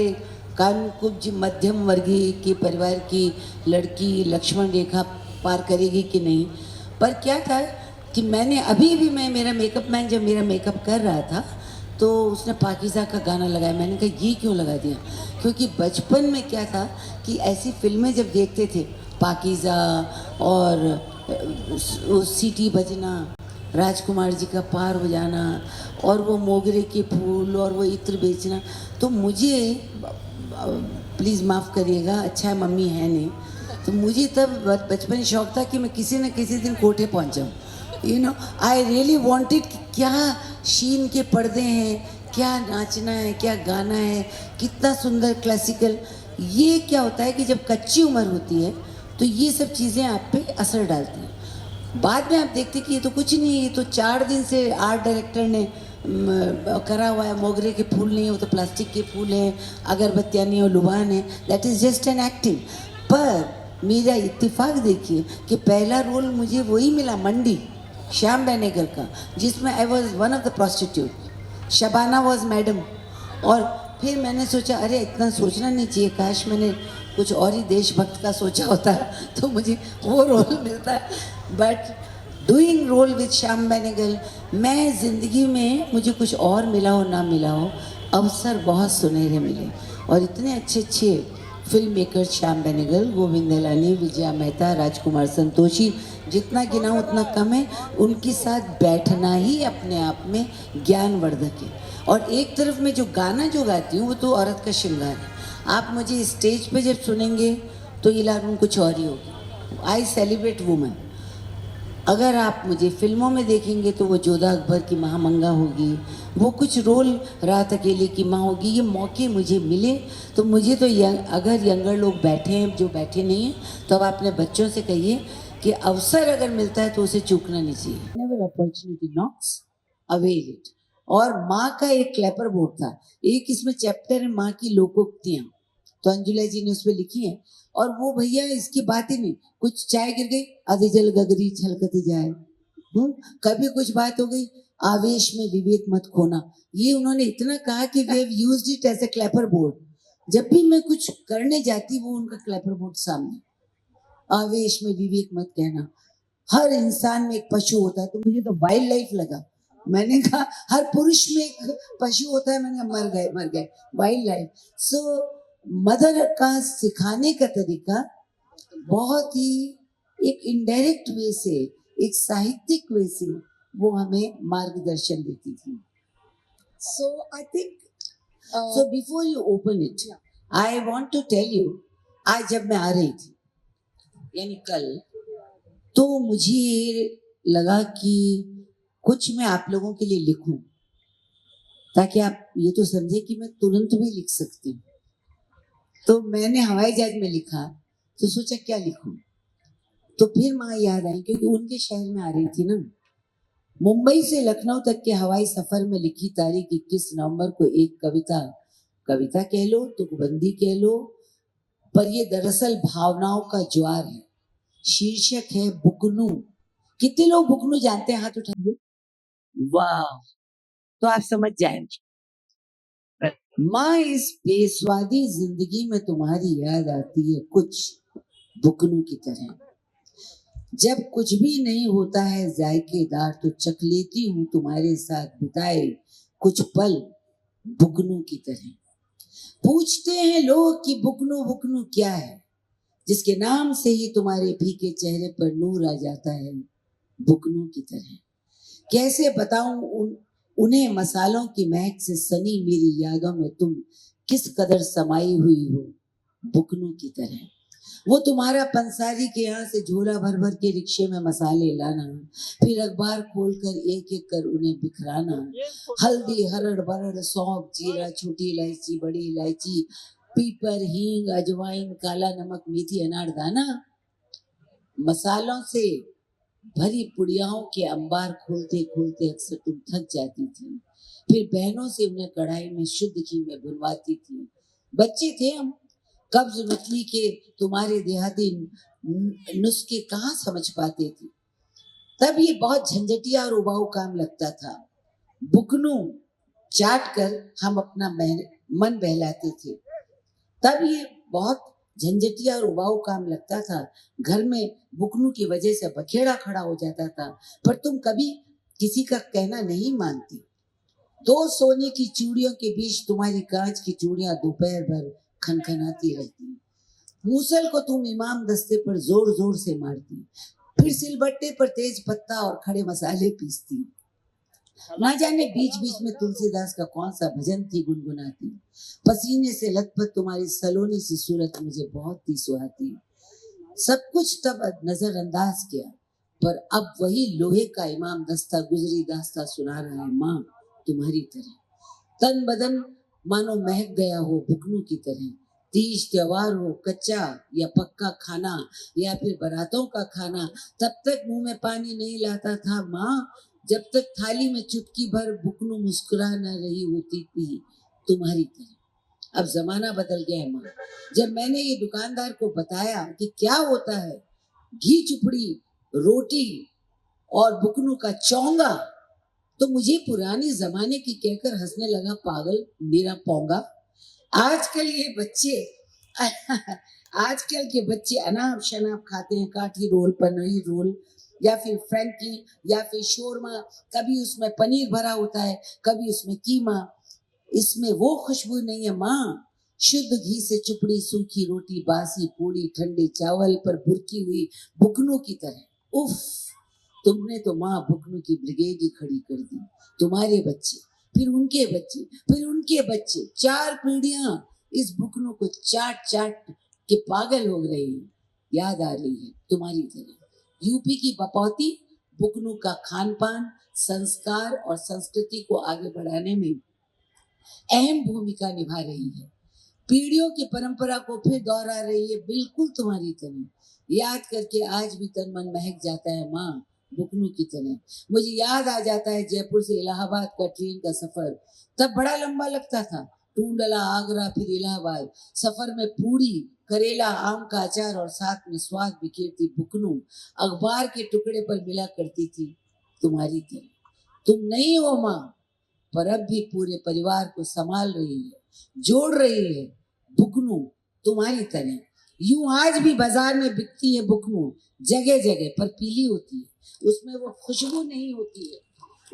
कानकुब्ज मध्यम वर्गीय के परिवार की लड़की लक्ष्मण रेखा पार करेगी कि नहीं. पर क्या था कि मैंने अभी भी, मेरा मेकअप मैन जब मेरा मेकअप कर रहा था तो उसने पाकीज़ा का गाना लगाया. मैंने कहा ये क्यों लगा दिया, क्योंकि बचपन में क्या था कि ऐसी फिल्में जब देखते थे, पाकीज़ा और सीटी बजना, राजकुमार जी का पार बजाना, और वो मोगरे के फूल और वो इत्र बेचना, तो मुझे, प्लीज़ माफ़ करिएगा, अच्छा है मम्मी है नहीं, तो मुझे तब बचपन में शौक था कि मैं किसी न किसी दिन कोठे पहुँच जाऊँ. आई रियली वॉन्टेड कि क्या शीन के पर्दे हैं, क्या नाचना है, क्या गाना है, कितना सुंदर क्लासिकल. ये क्या होता है कि जब कच्ची उम्र होती है तो ये सब चीज़ें आप पे असर डालती हैं. बाद में आप देखते कि ये तो कुछ नहीं है, ये तो 4 दिन से आर्ट डायरेक्टर ने करा हुआ है. मोगरे के फूल नहीं, वो तो प्लास्टिक के फूल हैं, अगरबत्तियाँ नहीं, और लुभान है. That is just an acting. पर मेरा इत्तेफाक देखिए कि पहला रोल मुझे वही मिला, मंडी, श्याम बेनेगल का, जिसमें I was one of the prostitute. Shabana was madam. और फिर मैंने सोचा अरे इतना सोचना नहीं चाहिए, काश मैंने कुछ और ही देशभक्त का सोचा होता तो मुझे वो रोल मिलता. But doing role with Shyam Benegal, मैं ज़िंदगी में मुझे कुछ और मिला हो ना मिला हो, अवसर बहुत सुनहरे मिले. और इतने अच्छे अच्छे फिल्म मेकर श्याम बेनेगल, गोविंद निहलानी, विजया मेहता, राजकुमार संतोषी, जितना गिनाऊं उतना कम है. उनके साथ बैठना ही अपने आप में ज्ञानवर्धक है. और एक तरफ में जो गाना जो गाती हूँ वो तो औरत का श्रृंगार है. आप मुझे स्टेज पे जब सुनेंगे तो ये लागू कुछ और ही होगी। I celebrate women. अगर आप मुझे फिल्मों में देखेंगे तो वो जोधा अकबर की महामंगा होगी, वो कुछ रोल रात अकेले की माँ होगी। ये मौके मुझे मिले तो मुझे तो अगर यंगर लोग बैठे हैं, जो बैठे नहीं हैं, तो अब अपने बच्चों से कहिए कि अवसर अगर मिलता है तो उसे चूकना नहीं चाहिए। Never opportunity knocks, avail it. और माँ का एक क्लैपर बोर्ड था, एक इसमें चैप्टर है माँ की लोकोक्तियाँ, तो अंजुला जी ने उस पर लिखी है। और वो भैया इसकी बात ही नहीं, कुछ चाय गिर गई आधे जल गगरी छलकती जाए, कभी कुछ बात हो गई आवेश में विवेक मत खोना। ये उन्होंने इतना कहा कि we have used it as a clapper board. जब भी मैं कुछ करने जाती वो उनका क्लैपर बोर्ड सामने, आवेश में विवेक मत कहना। हर इंसान में एक पशु होता है, तो मुझे तो वाइल्ड लाइफ लगा। मैंने कहा हर पुरुष में एक पशु होता है, मैंने कहा मर गए वाइल्ड लाइफ। सो मदर का सिखाने का तरीका बहुत ही एक इनडायरेक्ट वे से, एक साहित्यिक वे से वो हमें मार्गदर्शन देती थी। So I think so before you open it, I want to tell you, आज जब मैं आ रही थी यानी कल, तो मुझे लगा कि कुछ मैं आप लोगों के लिए लिखूं ताकि आप ये तो समझे कि मैं तुरंत भी लिख सकती हूँ। तो मैंने हवाई जहाज में लिखा, तो सोचा क्या लिखूं, तो फिर माँ याद आई क्योंकि उनके शहर में आ रही थी ना। मुंबई से लखनऊ तक के हवाई सफर में लिखी तारीख 21 नवंबर को एक कविता कह लो, तुकबंदी कह लो, पर ये दरअसल भावनाओं का ज्वार है। शीर्षक है बुकनू। कितने लोग बुकनू जानते हैं, हाथ उठाइए। वाह, तो आप समझ जाएंगे। माँ, इस बेस्वादी जिंदगी में तुम्हारी याद आती है कुछ बुकनू की तरह। जब कुछ भी नहीं होता है जायकेदार, तो चख लेती हूँ तुम्हारे साथ बिताए कुछ पल बुकनू की तरह। पूछते हैं लोग कि बुकनू बुकनू क्या है, जिसके नाम से ही तुम्हारे फीके चेहरे पर नूर आ जाता है बुकनू की तरह। कैसे बताऊं उन्हें मसालों की महक से सनी मेरी यादों में तुम किस कदर समाई हुई हो बुकनू की तरह। वो तुम्हारा पंसारी के यहाँ से झोला भर भर के रिक्शे में मसाले लाना, फिर अखबार खोलकर एक एक कर उन्हें बिखराना। हल्दी, हरड़ बरड़, सौंफ, जीरा, छोटी इलायची, बड़ी इलायची, पीपर, हींग, अजवाइन, काला नमक, मेथी, अनारदाना। मसालों से भरी पुड़ियाओं के अंबार खोलते खोलते अक्सर तुम थक जाती थी, फिर बहनों से उन्हें कढ़ाई में शुद्ध घी में भुनवाती थी। बच्चे थे हम, कब्ज रुतली के तुम्हारे देहाती नुस्खे कहाँ समझ पाते थे। तब ये बहुत झंझटिया और उबाऊ काम लगता था। बुकनू चाट कर हम अपना मन बहलाते थे। तब ये बहुत झंझटिया और उबाऊ काम लगता था। घर में बुकनू की वजह से बखेड़ा खड़ा हो जाता था, पर तुम कभी किसी का कहना नहीं मानती। 2 सोने की चूड़ियों के बीच तुम्हारी कांच की चूड़ियां दोपहर भर खनखनाती रहती। मूसल को तुम इमाम दस्ते पर जोर जोर से मारती, फिर सिलबट्टे पर तेज पत्ता और खड़े मसाले पीसती। ना जाने बीच बीच में तुलसीदास का कौन सा भजन थी गुनगुनाती। पसीने से लथपथ तुम्हारी सलोनी सी सूरत मुझे बहुत ही सुहाती। सब कुछ तब नजरअंदाज किया, पर अब वही लोहे का इमाम दस्ता गुजरी दास्ता सुना रहा है माँ तुम्हारी तरह। तन बदन मानो महक गया हो बुकनू की तरह। तीज त्योहार हो, कच्चा या पक्का खाना या फिर बारातों का खाना, तब तक मुंह में पानी नहीं लाता था माँ, जब तक थाली में चुटकी भर बुकनू मुस्कुरा न रही होती थी तुम्हारी तरह। अब जमाना बदल गया है माँ। जब मैंने ये दुकानदार को बताया कि क्या होता है घी चुपड़ी, रोटी और बुकनू का चौंगा, तो मुझे पुराने जमाने की कहकर हंसने लगा, पागल मेरा पोंगा। आजकल के बच्चे अनाप शनाप खाते हैं, काठी रोल, पनीर रोल या फिर फ्रैंकी या फिर शोरमा। कभी उसमें पनीर भरा होता है, कभी उसमें कीमा। इसमें वो खुशबू नहीं है माँ, शुद्ध घी से चुपड़ी, सूखी रोटी, बासी पूड़ी, ठंडे चावल पर बुरकी हुई बुकनू की तरह। उफ, तुमने तो माँ बुकनू की ब्रिगेड ही खड़ी कर दी। तुम्हारे बच्चे, फिर उनके बच्चे, फिर उनके बच्चे, 4 पीढ़ियां इस बुकनू को चाट चाट के पागल हो रही है, याद आ रही है तुम्हारी तरह। यूपी की बपौती बुकनू का खान पान, संस्कार और संस्कृति को आगे बढ़ाने में अहम भूमिका निभा रही है। पीढ़ियों की परंपरा को फिर दोहरा रही है, बिल्कुल तुम्हारी तरह। याद करके आज भी तन मन महक जाता है माँ, बुकनू की तरह। मुझे याद आ जाता है जयपुर से इलाहाबाद का ट्रेन का सफर, तब बड़ा लंबा लगता था। टूंडला, आगरा, फिर इलाहाबाद। सफर में पूरी, करेला, आम का अचार और साथ में स्वाद बिखेरती बुकनू अखबार के टुकड़े पर मिला करती थी, तुम्हारी तरह। तुम नहीं हो माँ, पर अब भी पूरे परिवार को संभाल रही है, जोड़ रही है बुकनू तुम्हारी तरह। यूं आज भी बाजार में बिकती है बुकनू, जगह जगह, पर पीली होती है। उसमें वो खुशबू नहीं होती है,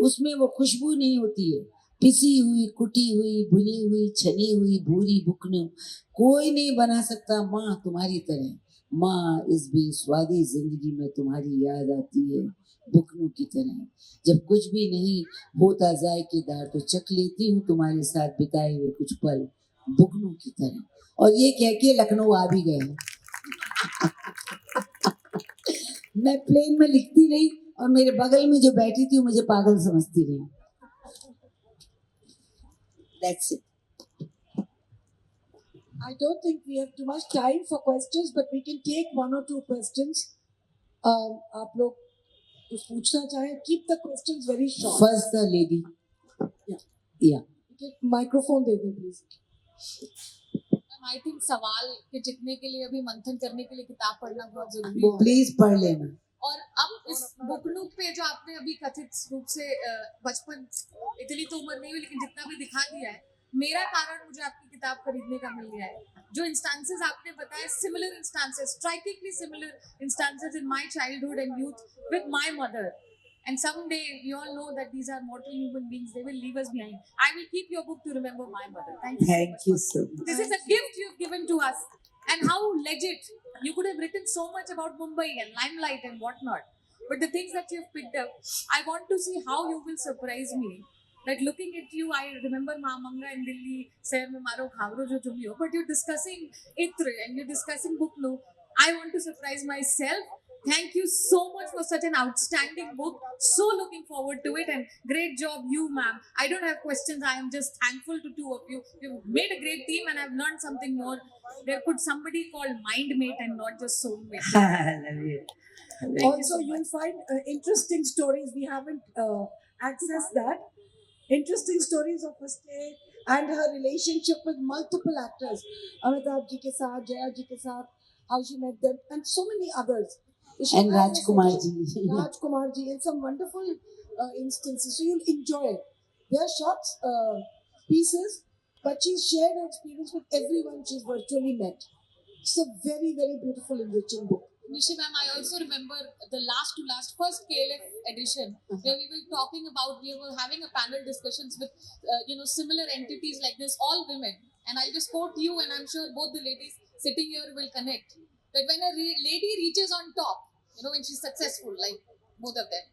उसमें वो खुशबू नहीं होती है। पिसी हुई, कुटी हुई, भुनी हुई, छनी हुई भूरी बुकनू कोई नहीं बना सकता माँ तुम्हारी तरह। माँ, इस बेस्वादी जिंदगी में तुम्हारी याद आती है बुकनू की तरह। जब कुछ भी नहीं होता जायकेदार, तो चख लेती हूँ तुम्हारे साथ बिताए हुए कुछ पल, बुकनू की तरह। और ये कह के लखनऊ आ भी गए। मैं प्लेन में लिखती रही और मेरे बगल में जो बैठी थी वो मुझे पागल समझती रही। That's it. I don't think we have too much time for questions, but we can take one or two questions. आप लोग कुछ पूछना चाहें? Keep the questions very short. First the lady. Yeah. Microphone दे दें please. आई थिंक सवाल के जीतने के लिए अभी मंथन करने के लिए किताब पढ़ना बहुत जरूरी है। प्लीज पढ़ लेना। और अब इस बुकनू पे जो आपने अभी कथित रूप से बचपन, इतनी तो उम्र नहीं हुई लेकिन जितना भी दिखा दिया है, मेरा कारण मुझे आपकी किताब खरीदने का मिल गया है। जो इंस्टांसेस आपने बताए, similar instances, strikingly similar instances in my childhood and youth with my mother. And someday we all know that these are mortal human beings. They will leave us behind. I will keep your book to remember my mother. Thank you. Thank you so much. This is a gift you've given to us. And how legit. You could have written so much about Mumbai and limelight and whatnot. But the things that you've picked up, I want to see how you will surprise me. That looking at you, I remember Mahamanga in Delhi, Sehar mein maro khawro jo tum ho. But you're discussing Itra and you're discussing Buknu. I want to surprise myself. Thank you so much for such an outstanding book. So looking forward to it, and great job you, ma'am. I don't have questions. I am just thankful to two of you. You've made a great team and I've learned something more. There could somebody called Mindmate and not just Soulmate. Love you. Also, you'll find interesting stories. We haven't accessed that. Interesting stories of her stay and her relationship with multiple actors. Amitabh ji ke saath, Jaya ji ke saath, how she met them, and so many others. And Rajkumar ji. Rajkumar ji, in some wonderful instances. So you'll enjoy it. They are short pieces, but she's shared her experience with everyone she's virtually met. It's a very, very beautiful, enriching book. Nishi ma'am, I also remember the last to last first KLF edition where we were talking about, we were having a panel discussions with similar entities like this, all women. And I'll just quote you, and I'm sure both the ladies sitting here will connect. That when a lady reaches on top, when she's successful, like both of them,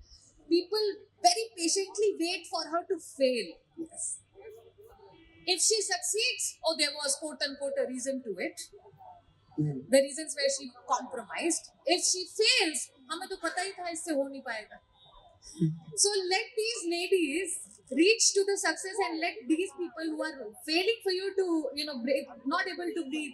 people very patiently wait for her to fail. Yes. If she succeeds, there was quote unquote a reason to it. The reasons where she compromised. If she fails, हमें तो पता ही था इससे हो नहीं पाएगा. So let these ladies reach to the success, and let these people who are failing for you to, break, not able to breathe,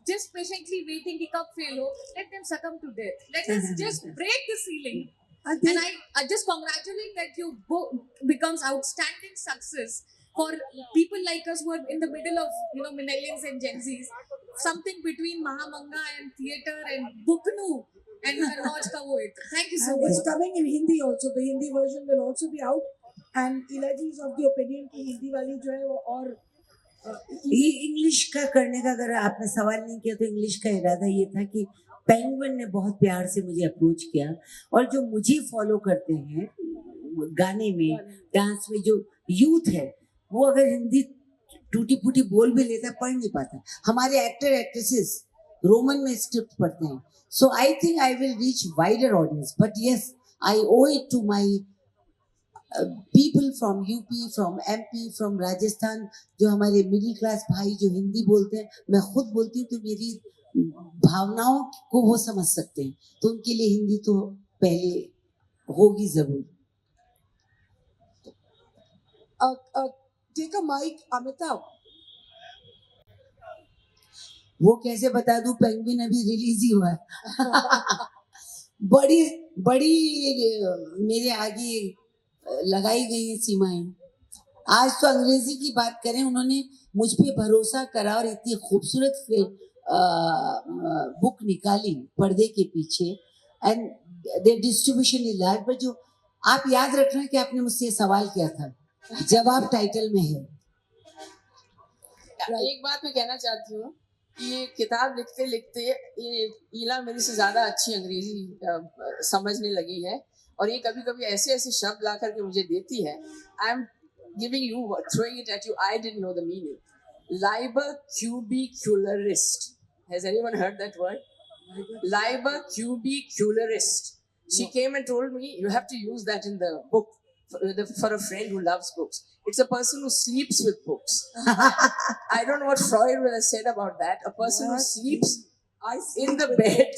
just patiently waiting कि कब fail हो, let them succumb to death. Let us just break the ceiling. And I just congratulate that you becomes outstanding success for people like us who are in the middle of, millennials and Gen Zs. Something between Mahamanga and theatre and Buknu and Raj ka wo it. Thank you so And much. it's coming in Hindi also. The Hindi version will also be out. And Ilaji is of the opinion कि हिंदी वाली जो है वो और ये English का करने का, अगर आपने सवाल नहीं किया तो इंग्लिश का इरादा ये था कि पेंगुइन ने बहुत प्यार से मुझे अप्रोच किया, और जो मुझे फॉलो करते हैं गाने में, डांस में, जो यूथ है, वो अगर हिंदी टूटी फूटी बोल भी लेता, पढ़ नहीं पाता. हमारे एक्टर एक्ट्रेसेस रोमन में स्क्रिप्ट पढ़ते हैं. So I think I will reach wider audience, but yes, I owe it to my people from UP, from MP, from Rajasthan, जो हमारे मिडिल क्लास भाई जो हिंदी बोलते हैं, मैं खुद बोलती हूँ तो मेरी भावनाओं को वो समझ सकते हैं, तो उनके लिए हिंदी तो पहले होगी जरूर. Take a mic, Amitabh. वो कैसे बता दूं, पेंगुइन अभी रिलीज ही हुआ है. बड़ी बड़ी मेरे आगे लगाई गई हैं सीमाएं. आज तो अंग्रेजी की बात करें, उन्होंने मुझ पे भरोसा करा और इतनी खूबसूरत बुक निकाली पर्दे के पीछे, and there distribution is large. पर जो आप याद रखना कि आपने मुझसे सवाल किया था, जवाब टाइटल में है. एक बात मैं कहना चाहती हूँ कि ये किताब लिखते लिखते ये ईला मेरे से ज़्यादा अच्छी अंग्रेजी समझने लगी है, और ये कभी कभी ऐसे ऐसे शब्द ला करके मुझे देती है. I am giving you, throwing it at you. I didn't know the meaning. Liber-cubicularist. Has anyone heard that word? Liber-cubicularist. She came and told me, you have to use that in the book for a friend who loves books. It's a person who sleeps with books. I don't know what Freud would have said about that. A person who sleeps in the bed,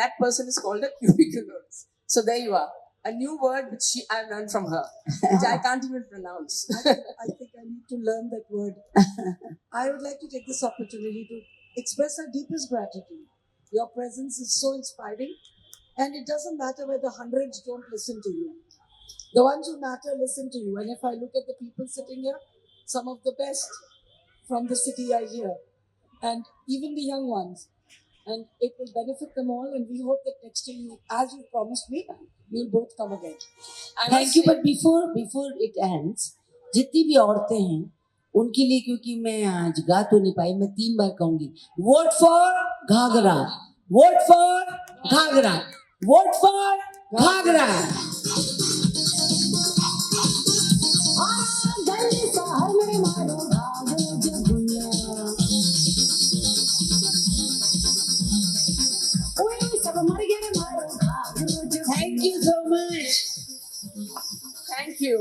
that person is called a cubicularist. So there you are. A new word which I've learned from her, which I can't even pronounce. I think I need to learn that word. I would like to take this opportunity to express our deepest gratitude. Your presence is so inspiring, and it doesn't matter whether hundreds don't listen to you. The ones who matter listen to you. And if I look at the people sitting here, some of the best from the city are here, and even the young ones. And it will benefit them all, and we hope that next year, as you promised me, we'll both come again. Thank you. But before it ends, जितनी भी औरतें हैं उनके लिए, क्योंकि मैं आज गा तो नहीं पाई, मैं 3 बार कहूंगी, vote for ghagra, vote for ghagra, vote for ghagra. Thank you so much. Thank you.